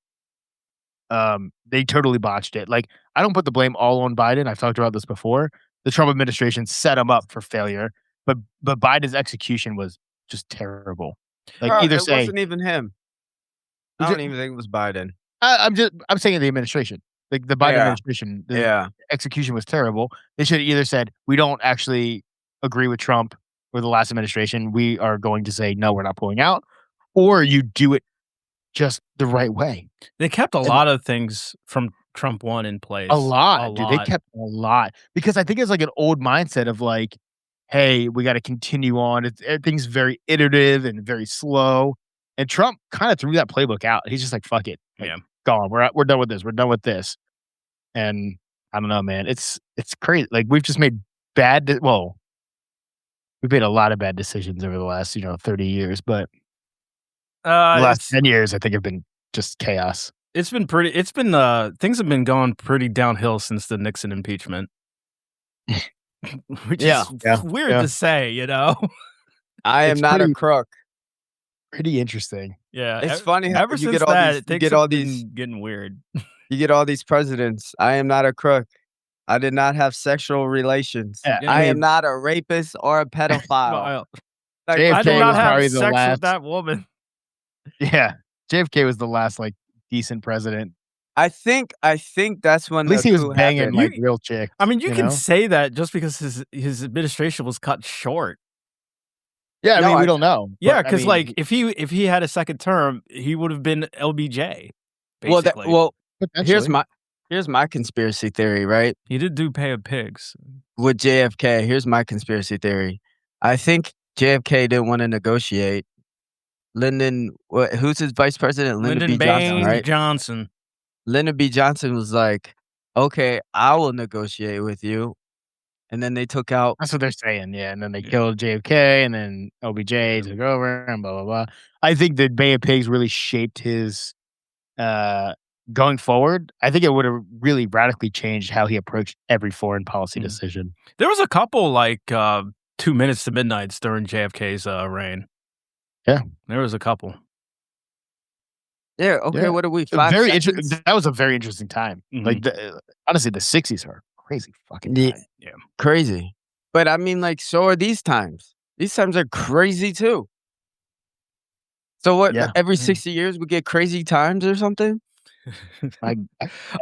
Speaker 3: They totally botched it. Like, I don't put the blame all on Biden. I've talked about this before. The Trump administration set him up for failure. But Biden's execution was just terrible. Like, either say...
Speaker 2: It wasn't even him. I don't even think it was Biden.
Speaker 3: I'm saying the administration, like the Biden administration. The execution was terrible. They should have either said, we don't actually agree with Trump or the last administration. We are going to say, no, we're not pulling out, or you do it just the right way.
Speaker 1: They kept a lot of things from Trump 1 in place.
Speaker 3: A lot, dude. They kept a lot because I think it's like an old mindset of like, hey, we got to continue on. Everything's very iterative and very slow. And Trump kind of threw that playbook out. He's just like, fuck it. Like, gone. We're done with this. We're done with this. And I don't know, man. It's crazy. Like we've just made we've made a lot of bad decisions over the last, 30 years, but the last 10 years, I think have been just chaos.
Speaker 1: Things have been going pretty downhill since the Nixon impeachment. Which is weird to say, you know?
Speaker 2: I am not a crook.
Speaker 3: Pretty interesting.
Speaker 1: Yeah,
Speaker 2: it's funny how
Speaker 1: ever
Speaker 2: you
Speaker 1: since
Speaker 2: get all
Speaker 1: that,
Speaker 2: these, you get all these
Speaker 1: getting weird.
Speaker 2: You get all these presidents. I am not a crook. I did not have sexual relations. I am not a rapist or a pedophile.
Speaker 1: I did not have sex with that woman.
Speaker 3: Yeah, JFK was the last like decent president.
Speaker 2: I think that's when
Speaker 3: at least he was banging like real chicks.
Speaker 1: I mean, you can say that just because his administration was cut short.
Speaker 3: Yeah, I mean, we don't know.
Speaker 1: Yeah, because like if he had a second term, he would have been LBJ. Basically.
Speaker 2: Well, here's my conspiracy theory, right?
Speaker 1: He did do Pay of Pigs
Speaker 2: with JFK. Here's my conspiracy theory. I think JFK didn't want to negotiate. Who's his vice president?
Speaker 1: Lyndon B. Johnson, right? Johnson.
Speaker 2: Lyndon B. Johnson was like, "Okay, I will negotiate with you." And then they took out...
Speaker 3: That's what they're saying, yeah. And then they killed JFK, and then LBJ took over, and blah, blah, blah. I think the Bay of Pigs really shaped his... going forward, I think it would have really radically changed how he approached every foreign policy decision.
Speaker 1: There was a couple, like, 2 minutes to midnights during JFK's reign.
Speaker 3: Yeah.
Speaker 1: There was a couple.
Speaker 2: Yeah, okay, what are we, 5 seconds?
Speaker 3: That was a very interesting time. Like, honestly, the 60s are crazy fucking time.
Speaker 1: Yeah.
Speaker 2: Crazy. But I mean, like, so are these times. These times are crazy too. So what, every 60 years we get crazy times or something?
Speaker 1: I mean,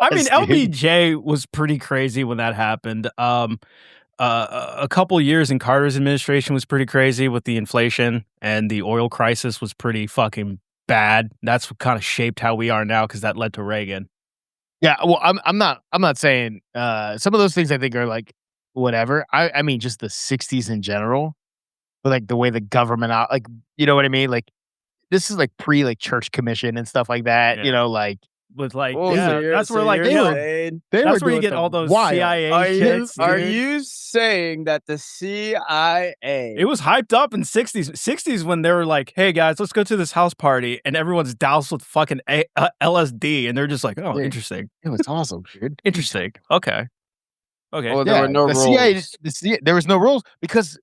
Speaker 1: LBJ was pretty crazy when that happened. A couple years in Carter's administration was pretty crazy with the inflation, and the oil crisis was pretty fucking bad. That's what kind of shaped how we are now, because that led to Reagan.
Speaker 3: Yeah, well, I'm not saying some of those things I think are like whatever. I mean, just the 60s in general, but like the way the government like, you know what I mean? Like this is like pre like church commission and stuff like that. You know, like
Speaker 1: with like that's where like that's where you get all those CIA shits.
Speaker 2: Are you saying that the CIA?
Speaker 1: It was hyped up in 60s when they were like, "Hey guys, let's go to this house party," and everyone's doused with fucking LSD, and they're just like, "Oh, interesting."
Speaker 3: It was awesome, dude.
Speaker 1: Interesting. Okay.
Speaker 2: Well, there were no rules.
Speaker 3: CIA, there was no rules because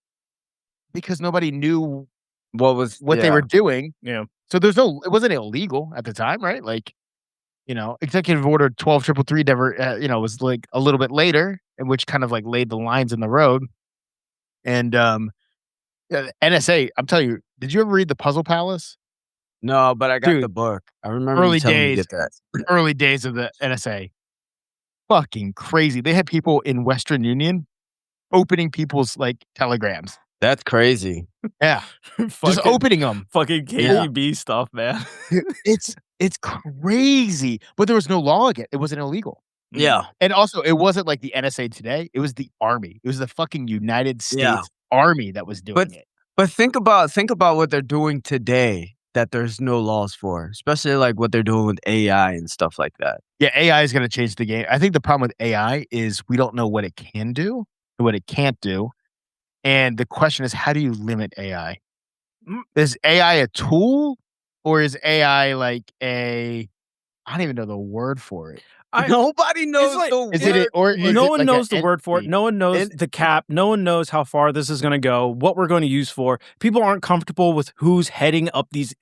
Speaker 3: because nobody knew
Speaker 2: what
Speaker 3: they were doing.
Speaker 1: Yeah.
Speaker 3: So it wasn't illegal at the time, right? Like, Executive Order 12333 never, was like a little bit later, and which kind of like laid the lines in the road. And NSA, I'm telling you, did you ever read The Puzzle Palace?
Speaker 2: No, but I got the book. I remember you telling me to get that.
Speaker 3: Early days of the NSA. Fucking crazy. They had people in Western Union opening people's like telegrams.
Speaker 2: That's crazy.
Speaker 3: Yeah. Just opening them.
Speaker 1: Fucking KGB stuff, man.
Speaker 3: It's crazy. But there was no law against it. It wasn't illegal.
Speaker 2: Yeah.
Speaker 3: And also, it wasn't like the NSA today. It was the Army. It was the fucking United States Army that was doing it.
Speaker 2: But think about what they're doing today that there's no laws for, especially like what they're doing with AI and stuff like that.
Speaker 3: Yeah, AI is going to change the game. I think the problem with AI is we don't know what it can do and what it can't do. And the question is, how do you limit AI? Is AI a tool, or is AI like I don't even know the word for it.
Speaker 2: Nobody knows
Speaker 1: no one knows the word for it. No one knows the cap. No one knows how far this is going to go, what we're going to use for. People aren't comfortable with who's heading up these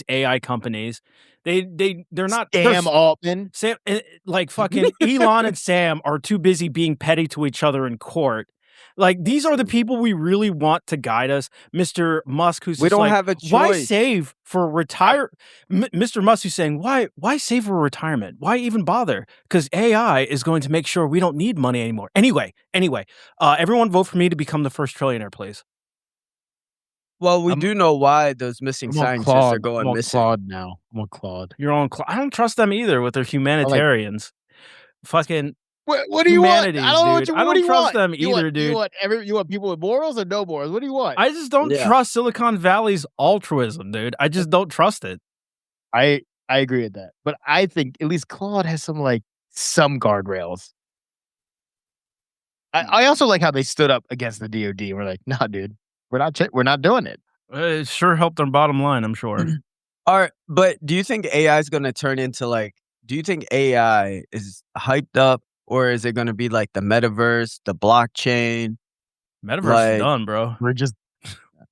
Speaker 1: AI companies. They're not
Speaker 3: Sam Altman.
Speaker 1: Sam, like fucking Elon and Sam are too busy being petty to each other in court. Like, these are the people we really want to guide us. Mr. Musk, who's
Speaker 2: we don't have a choice.
Speaker 1: Why save for retire? Mr. Musk, who's saying, why save for retirement? Why even bother? Because AI is going to make sure we don't need money anymore. Anyway, everyone vote for me to become the first trillionaire, please.
Speaker 2: Well, we do know why those missing scientists are going missing.
Speaker 3: Claude now. I'm on Claude.
Speaker 1: You're on Claude. I don't trust them either with their humanitarians. Fucking...
Speaker 3: What do you want? I
Speaker 1: don't trust them either, dude.
Speaker 3: You want people with morals or no morals? What do you want?
Speaker 1: I just don't trust Silicon Valley's altruism, dude. I just don't trust it.
Speaker 3: I agree with that, but I think at least Claude has some guardrails. I also like how they stood up against the DoD. We're like, nah, dude, we're not doing it.
Speaker 1: It sure helped their bottom line, I'm sure.
Speaker 2: All right, but do you think AI is going to turn into do you think AI is hyped up? Or is it going to be like the metaverse, the blockchain?
Speaker 1: Metaverse is done, bro.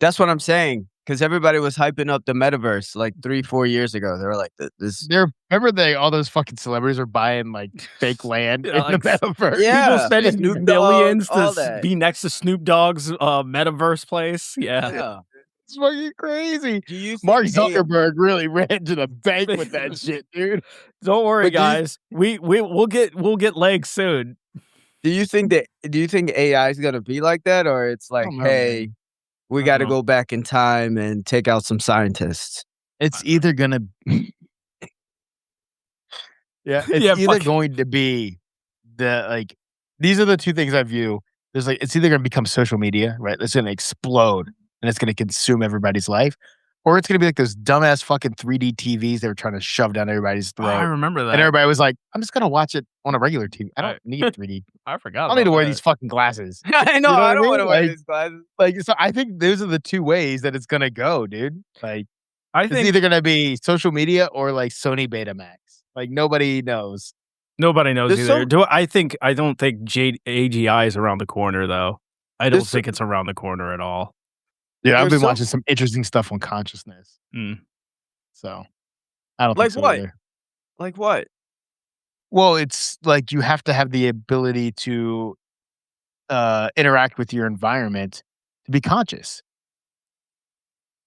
Speaker 2: That's what I'm saying. Because everybody was hyping up the metaverse like 3-4 years ago. They were like, "This."
Speaker 3: Remember all those fucking celebrities are buying like fake land in the metaverse.
Speaker 1: Yeah, people spending millions to be next to Snoop Dogg's metaverse place. Yeah.
Speaker 3: It's fucking crazy. Mark Zuckerberg really ran to the bank with that shit, dude.
Speaker 1: Don't worry, guys. We'll get legs soon.
Speaker 2: Do you think AI is gonna be like that, or it's like, hey, we got to go back in time and take out some scientists?
Speaker 3: It's either gonna, either going to be these are the two things I view. There's it's either gonna become social media, right? It's gonna explode. And it's going to consume everybody's life, or it's going to be like those dumbass fucking 3D TVs they were trying to shove down everybody's throat.
Speaker 1: I remember that.
Speaker 3: And everybody was like, I'm just going to watch it on a regular TV. I don't need 3D.
Speaker 1: I forgot.
Speaker 3: I don't need to wear these fucking glasses.
Speaker 2: I know. I don't want to wear these glasses.
Speaker 3: So I think those are the two ways that it's going to go, dude.
Speaker 1: I think
Speaker 3: it's either going to be social media or Sony Betamax. Nobody knows.
Speaker 1: Nobody knows either. I don't think AGI is around the corner, though. I don't think it's around the corner at all.
Speaker 3: Yeah, I've been watching some interesting stuff on consciousness. So, I don't think so either.
Speaker 2: Like what?
Speaker 3: Well, it's you have to have the ability to interact with your environment to be conscious.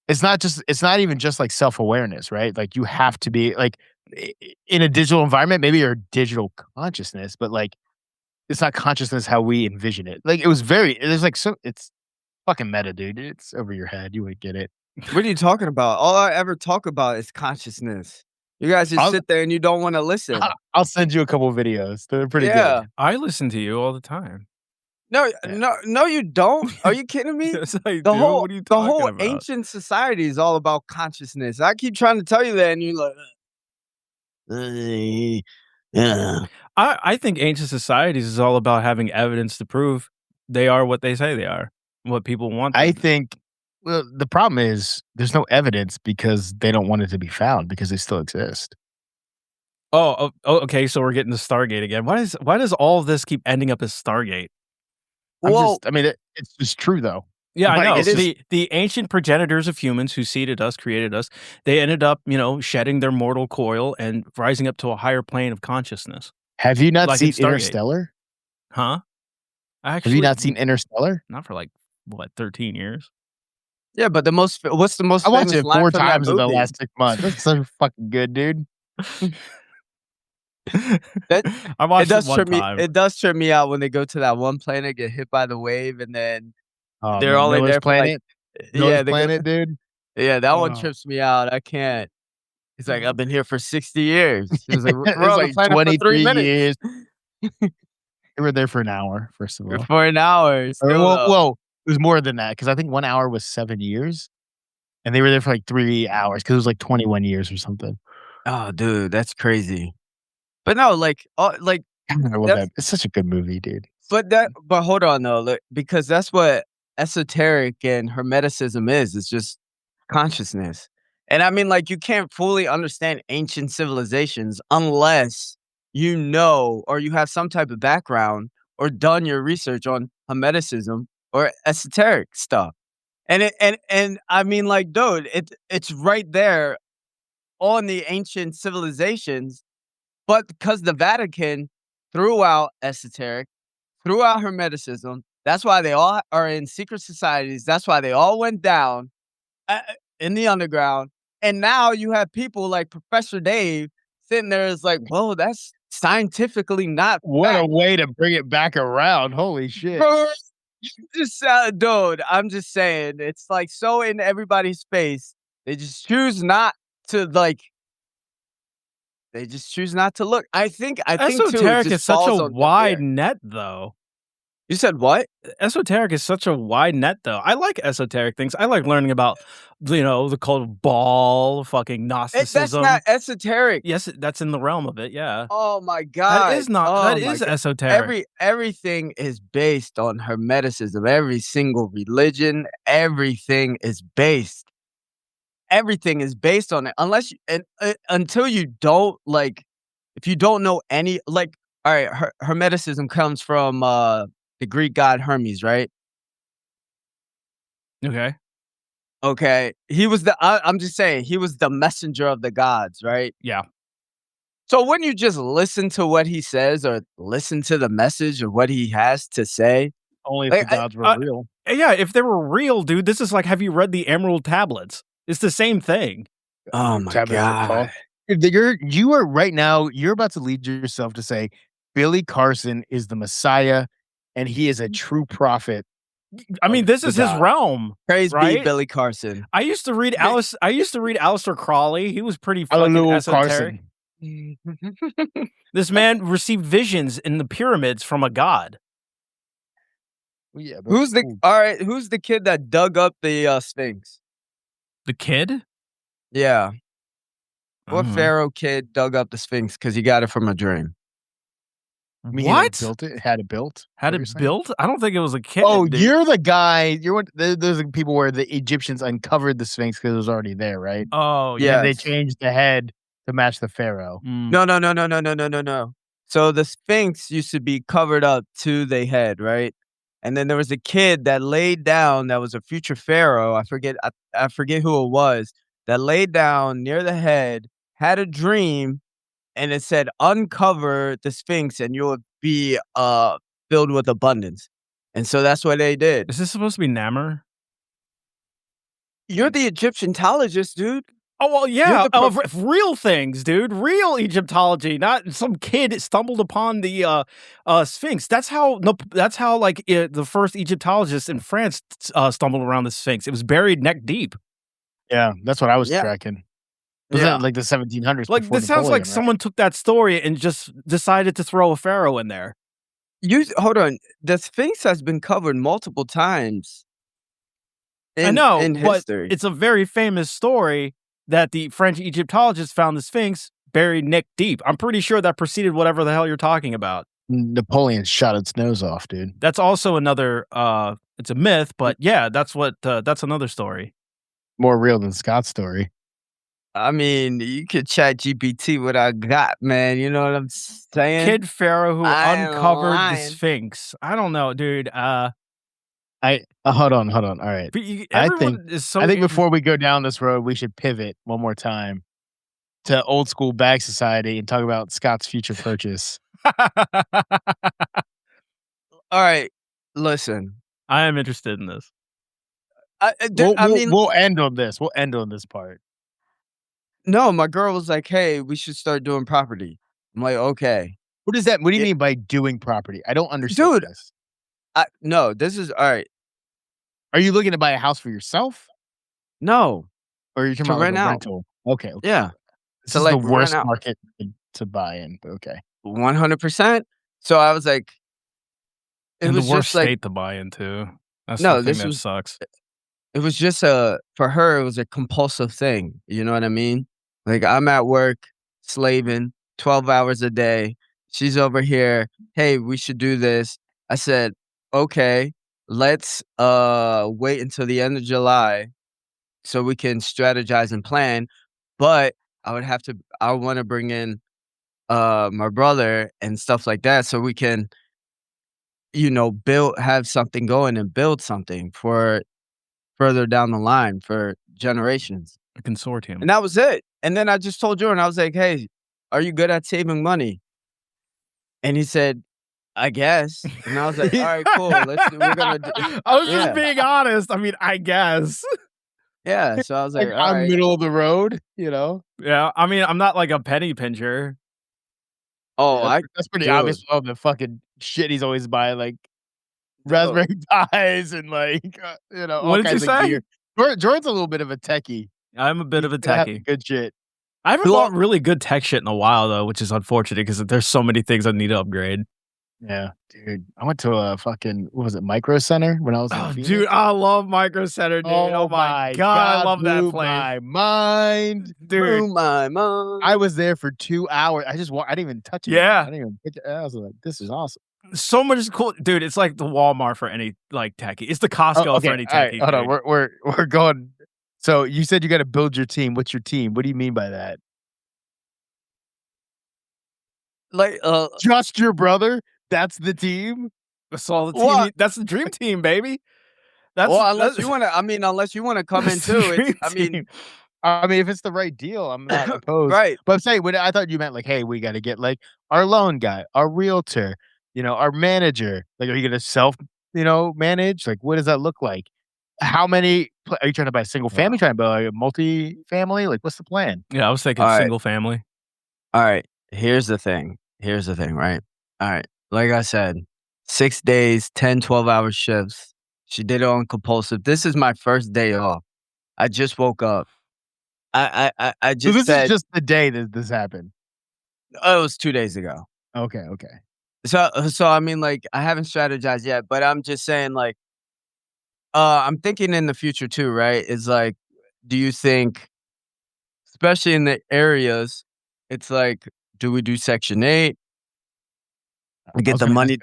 Speaker 3: It's not even just self-awareness, right? You have to be in a digital environment, maybe your digital consciousness, but it's not consciousness how we envision it. It's fucking meta, dude. It's over your head. You wouldn't get it.
Speaker 2: What are you talking about? All I ever talk about is consciousness. You guys just sit there and you don't want to listen.
Speaker 3: I'll send you a couple of videos. They're pretty good.
Speaker 1: I listen to you all the time.
Speaker 2: No, you don't. Are you kidding me?
Speaker 1: Yes, I do. What are you talking about?
Speaker 2: Ancient society is all about consciousness. I keep trying to tell you that, and you're like, yeah.
Speaker 1: I think ancient societies is all about having evidence to prove they are what they say they are. What people want.
Speaker 3: I think, the problem is there's no evidence because they don't want it to be found because they still exist.
Speaker 1: Oh, okay. So we're getting to Stargate again. Why does all of this keep ending up as Stargate?
Speaker 2: Well,
Speaker 3: it's just true though.
Speaker 1: Yeah, I know. The ancient progenitors of humans who seeded us, created us, they ended up, shedding their mortal coil and rising up to a higher plane of consciousness.
Speaker 3: Have you not seen Interstellar?
Speaker 1: Huh?
Speaker 3: Have you not seen Interstellar?
Speaker 1: Not for 13 years.
Speaker 2: Yeah, but what's the most
Speaker 3: I watched
Speaker 2: famous
Speaker 3: it
Speaker 2: line
Speaker 3: 4
Speaker 2: from
Speaker 3: times
Speaker 2: that
Speaker 3: in the
Speaker 2: movie?
Speaker 3: last 6 months. That's so fucking good, dude.
Speaker 1: I watched it one time.
Speaker 2: It does trip me out when they go to that one planet, get hit by the wave, and then they're
Speaker 3: man,
Speaker 2: only
Speaker 3: Noah's
Speaker 2: there for
Speaker 3: planet? Noah's planet, dude.
Speaker 2: Yeah, that one trips me out. I can't. He's like, I've been here for 60 years. He was like,
Speaker 3: it
Speaker 2: we're
Speaker 3: was
Speaker 2: on
Speaker 3: like
Speaker 2: the planet
Speaker 3: 23
Speaker 2: for 3 minutes.
Speaker 3: years. They were there for an hour, first of all.
Speaker 2: For an hour.
Speaker 3: Well, it was more than that because I think 1 hour was 7 years, and they were there for 3 hours because it was 21 years or something.
Speaker 2: Oh, dude, that's crazy. But no,
Speaker 3: I love that. It's such a good movie, dude.
Speaker 2: But hold on though, because that's what esoteric and hermeticism is. It's just consciousness. And I mean, you can't fully understand ancient civilizations unless you know or you have some type of background or done your research on hermeticism or esoteric stuff. And I mean, dude, it's right there on the ancient civilizations, but because the Vatican threw out esoteric, threw out hermeticism, that's why they all are in secret societies. That's why they all went down in the underground. And now you have people like Professor Dave sitting there is like, whoa, that's scientifically not
Speaker 3: What
Speaker 2: fact.
Speaker 3: a way to bring it back around. Holy shit.
Speaker 2: Bro, dude, I'm just saying, it's so in everybody's face. They just choose not to they just choose not to look. I think
Speaker 1: Esoteric
Speaker 2: too,
Speaker 1: is such a wide net, though.
Speaker 2: You said what?
Speaker 1: Esoteric is such a wide net, though. I like esoteric things. I like learning about, the cult of Baal, fucking Gnosticism.
Speaker 2: That's not esoteric.
Speaker 1: Yes, that's in the realm of it. Yeah.
Speaker 2: Oh my god,
Speaker 1: that is esoteric.
Speaker 2: Everything is based on hermeticism. Every single religion, everything is based. Everything is based on it. Unless until you don't if you don't know any all right, hermeticism comes from the Greek god Hermes, right?
Speaker 1: Okay.
Speaker 2: Okay. He was I'm just saying, he was the messenger of the gods, right?
Speaker 1: Yeah.
Speaker 2: So wouldn't you just listen to what he says or listen to the message of what he has to say?
Speaker 3: Only if the gods were real.
Speaker 1: Yeah, if they were real, dude, this is have you read the Emerald Tablets? It's the same thing.
Speaker 2: Oh my god.
Speaker 3: You are right now, you're about to lead yourself to say Billy Carson is the Messiah and he is a true prophet.
Speaker 1: I mean, this is his realm.
Speaker 2: Praise
Speaker 1: right?
Speaker 2: be Billy Carson.
Speaker 1: I used to read Aleister Crowley. He was pretty fucking esoteric. This man received visions in the pyramids from a god.
Speaker 2: Yeah, who's the kid that dug up the Sphinx?
Speaker 1: The kid?
Speaker 2: Yeah. What pharaoh kid dug up the Sphinx because he got it from a dream?
Speaker 1: What?
Speaker 3: Built it? Had it built?
Speaker 1: Had it built? I don't think it was a kid.
Speaker 3: Oh, you're the guy. Those are people where the Egyptians uncovered the Sphinx because it was already there, right?
Speaker 1: Oh, yeah.
Speaker 3: They changed the head to match the pharaoh.
Speaker 2: No. So the Sphinx used to be covered up to the head, right? And then there was a kid that laid down that was a future pharaoh. I forget who it was, that laid down near the head, had a dream, and it said, uncover the Sphinx and you'll be filled with abundance. And so that's what they did.
Speaker 1: Is this supposed to be Namur?
Speaker 2: You're the Egyptologist, dude.
Speaker 1: Oh, well, yeah. Real things, dude. Real Egyptology, not some kid stumbled upon the Sphinx. That's how the first Egyptologists in France stumbled around the Sphinx. It was buried neck deep.
Speaker 3: Yeah, that's what I was tracking. Was that the 1700s?
Speaker 1: This sounds like someone took that story and just decided to throw a pharaoh in there.
Speaker 2: Hold on. The Sphinx has been covered multiple times.
Speaker 1: I know,
Speaker 2: in
Speaker 1: but
Speaker 2: history.
Speaker 1: It's a very famous story that the French Egyptologists found the Sphinx buried neck deep. I'm pretty sure that preceded whatever the hell you're talking about.
Speaker 3: Napoleon shot its nose off, dude.
Speaker 1: That's also another. It's a myth, but yeah, that's another story.
Speaker 3: More real than Scott's story.
Speaker 2: I mean, you could chat GPT what I got, man. You know what I'm saying?
Speaker 1: Kid pharaoh who uncovered the Sphinx. I don't know, dude.
Speaker 3: Hold on. All right.
Speaker 1: Everyone is so.
Speaker 3: I think before we go down this road, we should pivot one more time to old school bag society and talk about Scott's future purchase.
Speaker 2: All right, listen.
Speaker 1: I am interested in this.
Speaker 3: We'll end on this. We'll end on this part.
Speaker 2: No, my girl was like, "Hey, we should start doing property." I'm like, "Okay."
Speaker 3: What does that? What do you mean by doing property? I don't understand this.
Speaker 2: No, this is all right.
Speaker 3: Are you looking to buy a house for yourself?
Speaker 2: No,
Speaker 3: Or are you talking about
Speaker 2: rent
Speaker 3: like a
Speaker 2: out.
Speaker 3: rental? Okay.
Speaker 2: Yeah,
Speaker 3: This is the worst market to buy in. But okay.
Speaker 2: 100%. So I was like,
Speaker 1: it was the worst state to buy into. That's
Speaker 2: no,
Speaker 1: the thing that sucks.
Speaker 2: It was just for her, it was a compulsive thing. You know what I mean? Like I'm at work, slaving 12 hours a day. She's over here. Hey, we should do this. I said, okay, let's wait until the end of July so we can strategize and plan. But I want to bring in my brother and stuff like that so we can, have something going and build something for further down the line for generations.
Speaker 1: A consortium.
Speaker 2: And that was it. And then I just told Jordan, I was like, hey, are you good at saving money? And he said, I guess. And I was like, all right, cool. We're gonna do.
Speaker 1: I was just being honest. I mean, I guess.
Speaker 2: Yeah. So I was like,
Speaker 3: I'm middle of the road,
Speaker 1: Yeah. I mean, I'm not like a penny pincher.
Speaker 2: Oh,
Speaker 3: that's pretty obvious. Oh, the fucking shit he's always buying, like raspberry pies and like all
Speaker 1: what did
Speaker 3: kinds
Speaker 1: you
Speaker 3: of
Speaker 1: say?
Speaker 3: gear. Jordan's a little bit of a techie.
Speaker 1: I'm a bit of a techie.
Speaker 3: Good shit.
Speaker 1: I haven't bought really good tech shit in a while though, which is unfortunate because there's so many things I need to upgrade.
Speaker 3: Yeah, dude. I went to a fucking Micro Center when I was in
Speaker 1: dude, I love Micro Center, dude. Oh my god, I love that place.
Speaker 3: My mind,
Speaker 1: dude.
Speaker 2: Blew my mind.
Speaker 3: I was there for 2 hours. I didn't even touch it.
Speaker 1: Yeah,
Speaker 3: I didn't even get I was like, this is awesome.
Speaker 1: So much cool, dude. It's like the Walmart for any like techie. It's the Costco for any techie.
Speaker 3: Hold on, we're going. So you said you got to build your team. What's your team? What do you mean by that?
Speaker 2: Like,
Speaker 3: just your brother? That's the team.
Speaker 1: That's all the team. That's the dream team, baby.
Speaker 2: Unless you want to come in too.
Speaker 3: I mean, if it's the right deal, I'm not opposed.
Speaker 2: Right.
Speaker 3: But I'm saying, I thought you meant like, hey, we got to get like our loan guy, our realtor, our manager. Like, are you going to self, manage? Like, what does that look like? How many? Are you trying to buy a single family? Trying to buy a multi-family? Like, what's the plan?
Speaker 1: Yeah, I was thinking single family.
Speaker 2: All right. Here's the thing, right? All right. Like I said, 6 days, 10, 12-hour shifts. She did it on compulsive. This is my first day off. I just woke up. I just
Speaker 3: So this is just the day that this happened.
Speaker 2: Oh, it was 2 days ago.
Speaker 3: Okay.
Speaker 2: So I mean, like, I haven't strategized yet, but I'm just saying, like, I'm thinking in the future too, right? Is like, do you think, especially in the areas, it's like, do we do Section 8? Get the money.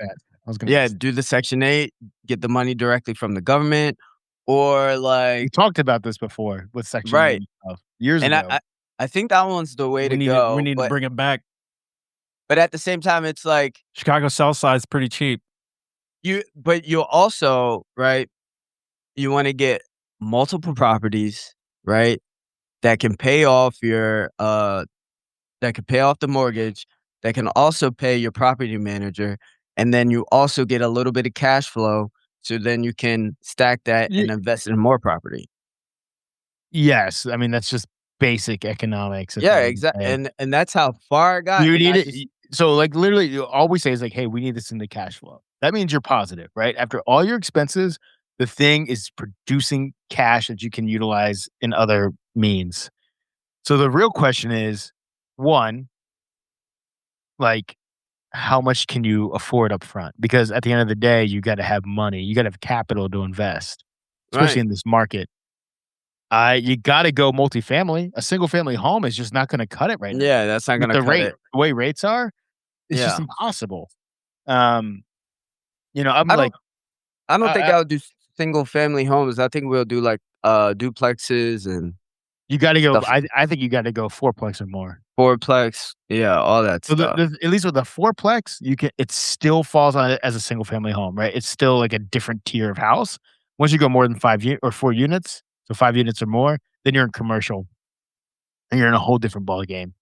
Speaker 2: Do the Section 8, get the money directly from the government, or like
Speaker 3: we talked about this before with Section 8 stuff years ago.
Speaker 2: I think that one's the way to go.
Speaker 1: We need to bring it back.
Speaker 2: But at the same time, it's like
Speaker 1: Chicago South Side's pretty cheap.
Speaker 2: But you also, right? You want to get multiple properties, right? That can pay off that can pay off the mortgage, that can also pay your property manager. And then you also get a little bit of cash flow, so then you can stack that and invest in more property.
Speaker 3: Yes, I mean that's just basic economics.
Speaker 2: Yeah, exactly, and that's how far I got.
Speaker 3: You need it. So, like, literally, all we say is like, "Hey, we need this in the cash flow." That means you're positive, right? After all your expenses, the thing is producing cash that you can utilize in other means. So the real question is, one, like, how much can you afford up front? Because at the end of the day, you got to have money. You got to have capital to invest, especially in this market. You got to go multifamily. A single family home is just not going to cut it right now.
Speaker 2: Yeah, that's not going to cut it.
Speaker 3: The way rates are, it's just impossible. I'm
Speaker 2: I don't think I would do single family homes. I think we'll do like duplexes and
Speaker 3: You got to go. I think you got to go fourplex or more.
Speaker 2: Fourplex, yeah, all that
Speaker 3: So
Speaker 2: stuff.
Speaker 3: at least with the fourplex, it still falls on it as a single family home, right? It's still like a different tier of house. Once you go more than 4 units, so 5 units or more, then you're in commercial, and you're in a whole different ball game,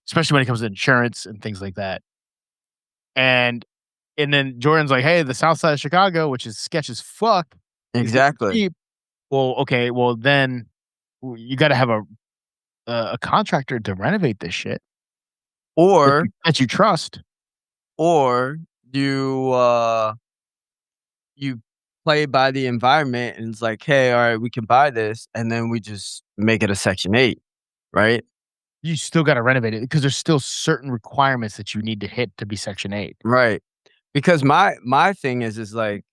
Speaker 3: especially when it comes to insurance and things like that. And then Jordan's like, "Hey, the South Side of Chicago, which is sketch as fuck, is getting
Speaker 2: Exactly.
Speaker 3: cheap." Well, okay, well then you got to have a contractor to renovate this shit
Speaker 2: Or
Speaker 3: that you trust.
Speaker 2: or you play by the environment and it's like, "Hey, all right, we can buy this," and then we just make it a Section 8, right?
Speaker 3: You still gotta renovate it because there's still certain requirements that you need to hit to be Section 8.
Speaker 2: Right. Because my thing is like,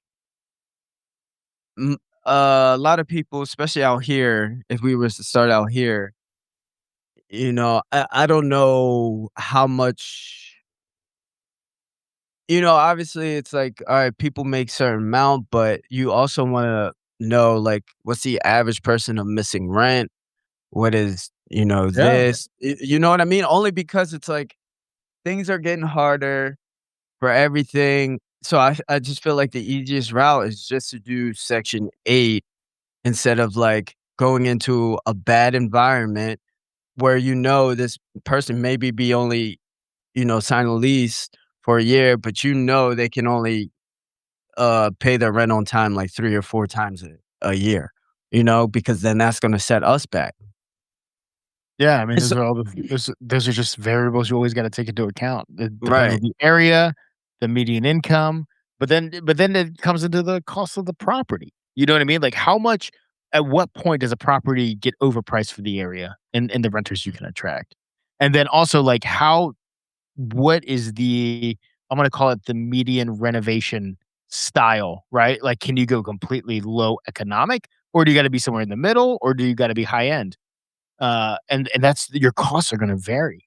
Speaker 2: a lot of people, especially out here, if we was to start out here, I don't know how much, obviously it's like, all right, people make certain amount, but you also want to know like what's the average person of missing rent? What is,
Speaker 3: Yeah.
Speaker 2: this? You know what I mean? Only because it's like things are getting harder for everything. So I just feel like the easiest route is just to do Section 8 instead of like going into a bad environment where this person maybe be only, sign a lease for a year, but they can only pay their rent on time like 3 or 4 times a year, because then that's gonna set us back.
Speaker 3: Yeah, I mean,
Speaker 2: And so
Speaker 3: those are just variables you always gotta take into account. It depends on
Speaker 2: right,
Speaker 3: the area, the median income, but then it comes into the cost of the property. You know what I mean? Like, at what point does a property get overpriced for the area and the renters you can attract? And then also, like, what is I'm gonna call it the median renovation style, right? Like, can you go completely low economic, or do you gotta be somewhere in the middle, or do you gotta be high end? And that's your costs are gonna vary,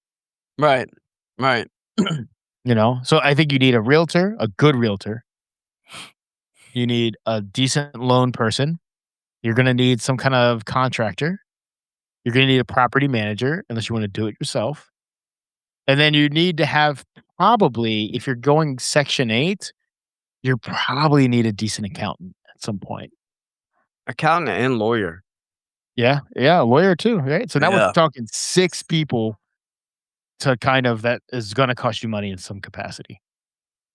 Speaker 2: right, right.
Speaker 3: you know? So I think you need a realtor, a good realtor. You need a decent loan person. You're gonna need some kind of contractor. You're gonna need a property manager, unless you wanna do it yourself. And then you need to have probably, if you're going Section 8, you probably need a decent accountant at some point.
Speaker 2: Accountant and lawyer.
Speaker 3: Yeah, yeah, a lawyer too, right? So now we're
Speaker 2: Yeah,
Speaker 3: talking 6 people to kind of that is gonna cost you money in some capacity.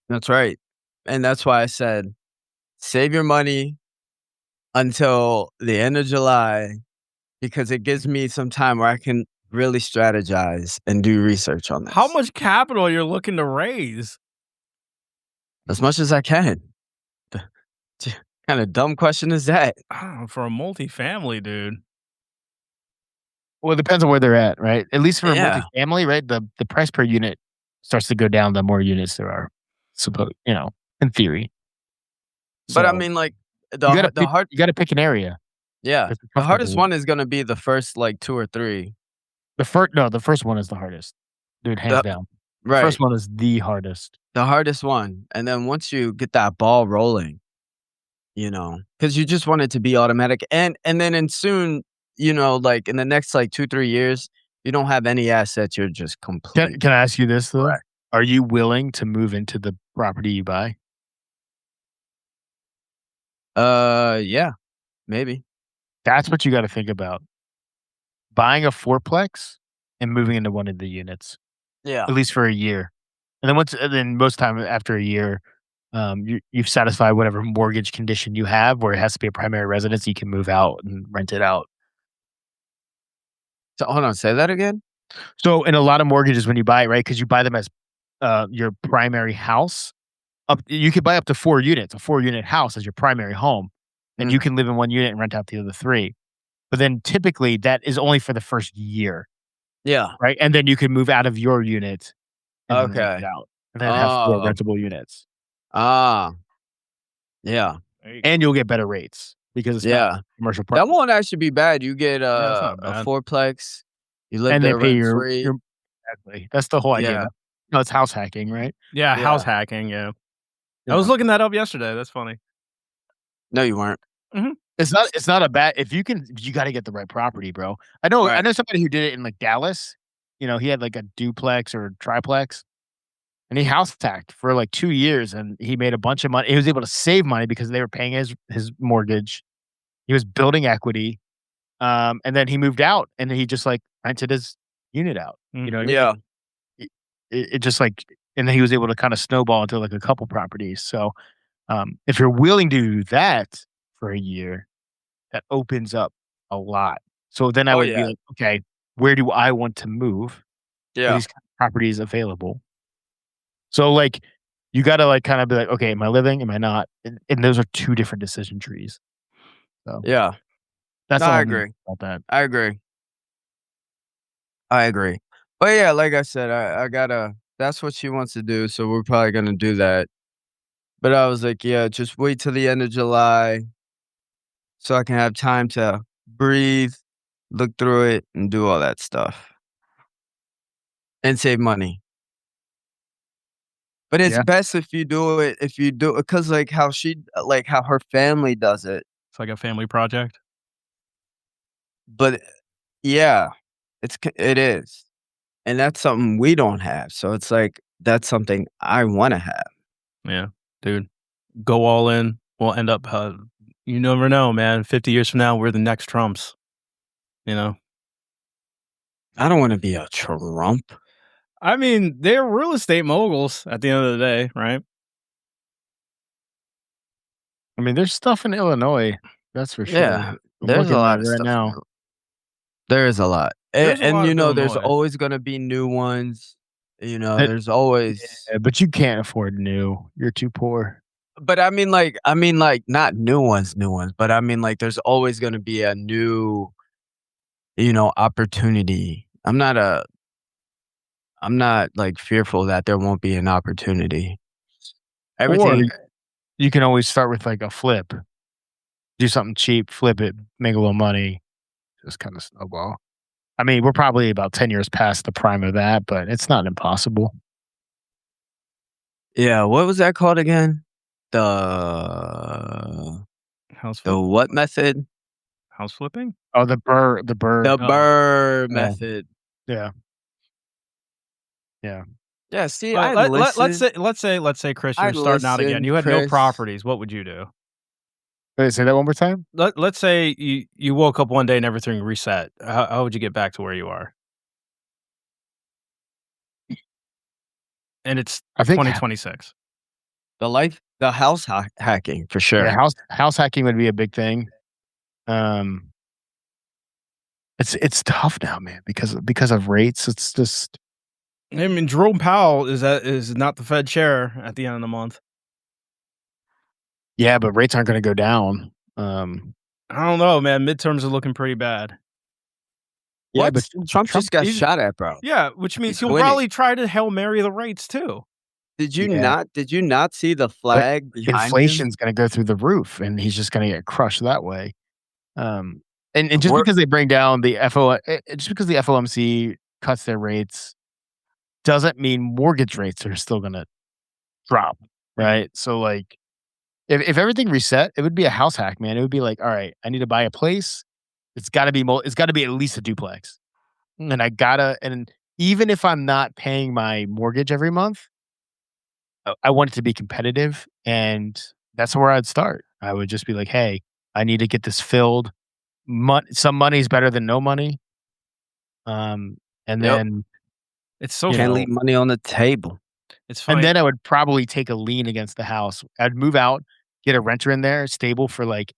Speaker 2: that's right. And that's why I said, save your money until the end of July because it gives me some time where I can really strategize and do research on
Speaker 1: How
Speaker 2: this
Speaker 1: much capital you're looking to raise?
Speaker 2: as much as I can. What kind of dumb question is that?
Speaker 1: Oh, for a multifamily, dude.
Speaker 3: Well, it depends on where they're at, right? At least for a
Speaker 2: Yeah,
Speaker 3: multifamily, right? The price per unit starts to go down the more units there are, in theory.
Speaker 2: but I
Speaker 3: So
Speaker 2: mean, like the hard,
Speaker 3: you gotta pick an area
Speaker 2: yeah,
Speaker 3: that you're
Speaker 2: the
Speaker 3: comfortable
Speaker 2: hardest
Speaker 3: with.
Speaker 2: one is gonna be the first like 2 or 3.
Speaker 3: The first one is the hardest, dude, hands
Speaker 2: The
Speaker 3: down. The first
Speaker 2: right,
Speaker 3: one is the hardest.
Speaker 2: the hardest one, and then once you get that ball rolling, because you just want it to be automatic, and then in soon, like in the next like 2, 3 years, you don't have any assets. You're just
Speaker 3: Can I
Speaker 2: completely
Speaker 3: ask you this though?
Speaker 2: wrecked.
Speaker 3: Are you willing to move into the property you buy?
Speaker 2: Yeah, maybe.
Speaker 3: That's what you gotta think about. Buying a fourplex and moving into one of the units,
Speaker 2: Yeah.
Speaker 3: at least for a year. And then most time after a year, you've satisfied whatever mortgage condition you have where it has to be a primary residence, you can move out and rent it out.
Speaker 2: So hold on, say that again.
Speaker 3: So in a lot of mortgages when you buy it, right, because you buy them as, your primary house, you could buy up to 4 units, a 4-unit house as your primary home, and
Speaker 2: Mm,
Speaker 3: you can live in 1 unit and rent out the other 3. But then typically that is only for the first year,
Speaker 2: yeah.
Speaker 3: right? And then you can move out of your unit and then rent it
Speaker 2: Okay.
Speaker 3: out, and then have 4
Speaker 2: Oh.
Speaker 3: rentable units.
Speaker 2: Ah. Yeah.
Speaker 1: There you
Speaker 3: And
Speaker 1: go.
Speaker 3: you'll get better rates because it's not
Speaker 2: Yeah.
Speaker 3: commercial
Speaker 2: That
Speaker 3: property.
Speaker 2: won't actually be bad. You get
Speaker 1: Yeah, that's not
Speaker 2: a
Speaker 1: bad.
Speaker 2: fourplex. You live
Speaker 3: And they
Speaker 2: there
Speaker 3: pay
Speaker 2: rent free.
Speaker 3: your exactly. That's the whole idea.
Speaker 2: Yeah.
Speaker 3: No, it's house hacking, right?
Speaker 1: Yeah, house
Speaker 2: Yeah.
Speaker 1: hacking, yeah. I was
Speaker 3: Yeah.
Speaker 1: looking that up yesterday, that's funny.
Speaker 2: No, you weren't.
Speaker 1: Mhm.
Speaker 3: It's not a bad if you got to get the right property, bro. I know somebody who did it in like Dallas. You know, he had like a duplex or triplex, and he house hacked for like 2 years, and he made a bunch of money. He was able to save money because they were paying his mortgage. He was building equity, and then he moved out, and he just like rented his unit out. You know what I mean? It just like, and then he was able to kind of snowball into like a couple properties. So, if you're willing to do that for a year, that opens up a lot. So then I would be like, okay, where do I want to move?
Speaker 2: Yeah.
Speaker 3: These kind of properties available. So like, you got to like kind of be like, okay, am I living? Am I not? And those are two different decision trees. So
Speaker 2: yeah,
Speaker 3: that's
Speaker 2: no,
Speaker 3: all
Speaker 2: I
Speaker 3: I'm
Speaker 2: agree.
Speaker 3: about that.
Speaker 2: I agree. But yeah, like I said, I gotta. That's what she wants to do, so we're probably gonna do that. But I was like, yeah, just wait till the end of July, so I can have time to breathe, look through it, and do all that stuff, and save money. But it's best if you do it, because like how her family does it.
Speaker 1: It's like a family project.
Speaker 2: But yeah, it is. And that's something we don't have. So it's like, that's something I want to have.
Speaker 1: Yeah, dude, go all in. We'll end up, you never know, man. 50 years from now, we're the next Trumps, you know?
Speaker 2: I don't want to be a Trump.
Speaker 1: I mean, they're real estate moguls at the end of the day, right?
Speaker 3: I mean, there's stuff in Illinois, that's for sure.
Speaker 2: Yeah, there's a lot of stuff
Speaker 3: now.
Speaker 2: There is a lot. And
Speaker 1: you know,
Speaker 2: there's always going to be new ones. You know, there's always.
Speaker 3: Yeah, but you can't afford new. You're too poor.
Speaker 2: But I mean, like, not new ones, but I mean, like, there's always going to be a new, opportunity. I'm not like fearful that there won't be an opportunity. Everything.
Speaker 3: Or you can always start with like a flip. Do something cheap, flip it, make a little money, just kind of snowball. I mean, we're probably about 10 years past the prime of that, but it's not impossible.
Speaker 2: Yeah, what was that called again? The what method?
Speaker 1: House flipping?
Speaker 3: Oh, the Burr
Speaker 2: method.
Speaker 3: Yeah.
Speaker 2: Yeah, see,
Speaker 1: let's say, Chris, you're starting out again. You had no properties. What would you do?
Speaker 3: Wait, say that one more time?
Speaker 1: Let's say you woke up one day and everything reset. How would you get back to where you are? And it's 2026.
Speaker 2: The house hacking for sure.
Speaker 3: Yeah, house hacking would be a big thing. It's tough now, man, because of rates. It's just.
Speaker 1: I mean, Jerome Powell is not the Fed chair at the end of the month.
Speaker 3: Yeah, but rates aren't going to go down.
Speaker 1: I don't know, man. Midterms are looking pretty bad.
Speaker 2: Yeah, what? But Trump just got shot at, bro.
Speaker 1: Yeah, which means he'll probably try to Hail Mary the rates too.
Speaker 2: Did you not see the flag behind
Speaker 3: inflation's going to go through the roof, and he's just going to get crushed that way. And just because they bring down the just because the FOMC cuts their rates doesn't mean mortgage rates are still going to drop, right? So like, if everything reset, it would be a house hack, man. It would be like, all right, I need to buy a place. It's got to be at least a duplex, and and even if I'm not paying my mortgage every month, I want it to be competitive, and that's where I'd start. I would just be like, hey, I need to get this filled. Some money is better than no money. And then
Speaker 2: it's so can't leave money on the table.
Speaker 1: It's fine.
Speaker 3: And then I would probably take a lien against the house. I'd move out, get a renter in there, stable for like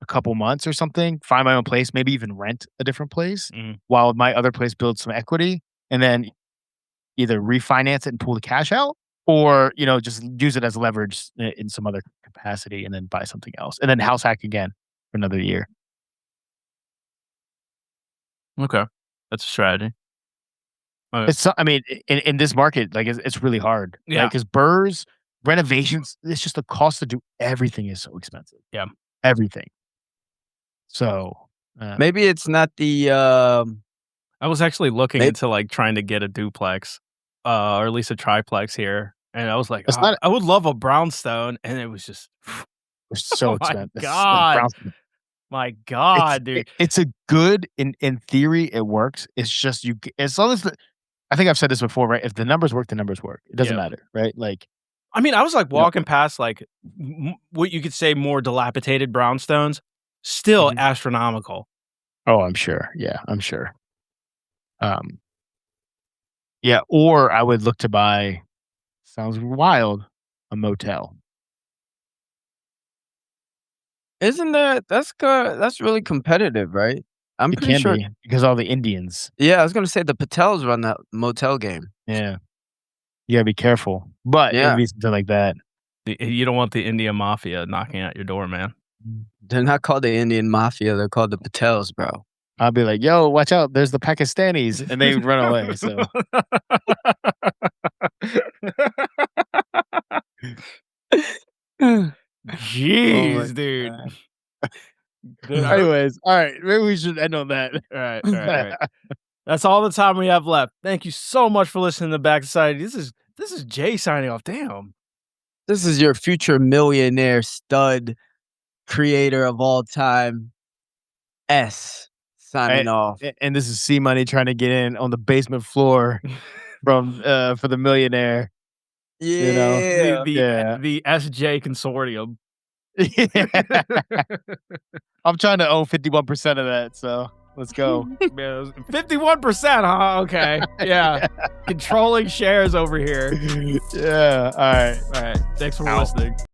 Speaker 3: a couple months or something, find my own place, maybe even rent a different place while my other place builds some equity, and then either refinance it and pull the cash out, or, just use it as leverage in some other capacity and then buy something else. And then house hack again for another year.
Speaker 1: Okay. That's a strategy.
Speaker 3: In this market, like it's really hard.
Speaker 1: Yeah.
Speaker 3: Because Burr's renovations, it's just the cost to do everything is so expensive.
Speaker 1: Yeah.
Speaker 3: Everything. So
Speaker 2: maybe it's not the.
Speaker 1: I was actually looking into like trying to get a duplex, or at least a triplex here, and I was like, I would love a brownstone, and it was just
Speaker 3: so expensive.
Speaker 1: God. My God, dude.
Speaker 3: It's a good in theory. It works. It's just as long as I think I've said this before, right? If the numbers work, the numbers work. It doesn't matter, right? Like,
Speaker 1: I mean, I was like walking past like what you could say more dilapidated brownstones, still astronomical.
Speaker 3: Oh, I'm sure. Yeah, I'm sure. Yeah, or I would look to buy. Sounds wild. A motel.
Speaker 2: Isn't that's good? That's really competitive, right? I'm
Speaker 3: It
Speaker 2: pretty
Speaker 3: can
Speaker 2: sure
Speaker 3: be because all the Indians.
Speaker 2: Yeah, I was gonna say the Patels run that motel game.
Speaker 3: Yeah, you gotta be careful. But it would be something like that.
Speaker 1: You don't want the Indian mafia knocking at your door, man.
Speaker 2: They're not called the Indian mafia. They're called the Patels, bro.
Speaker 3: I'll be like, "Yo, watch out! There's the Pakistanis," and they run away. So.
Speaker 1: Jeez, dude.
Speaker 3: Anyways, all right. Maybe we should end on that.
Speaker 1: All right. That's all the time we have left. Thank you so much for listening to Back Society. This is Jay signing off. Damn.
Speaker 2: This is your future millionaire stud creator of all time, S, signing off.
Speaker 3: And this is C Money trying to get in on the basement floor from for the millionaire.
Speaker 2: Yeah,
Speaker 3: you know?
Speaker 1: The SJ consortium.
Speaker 3: I'm trying to own 51% of that, so let's go.
Speaker 1: 51%, huh? Okay. Yeah. Controlling shares over here.
Speaker 3: Yeah. All right.
Speaker 1: Thanks for listening.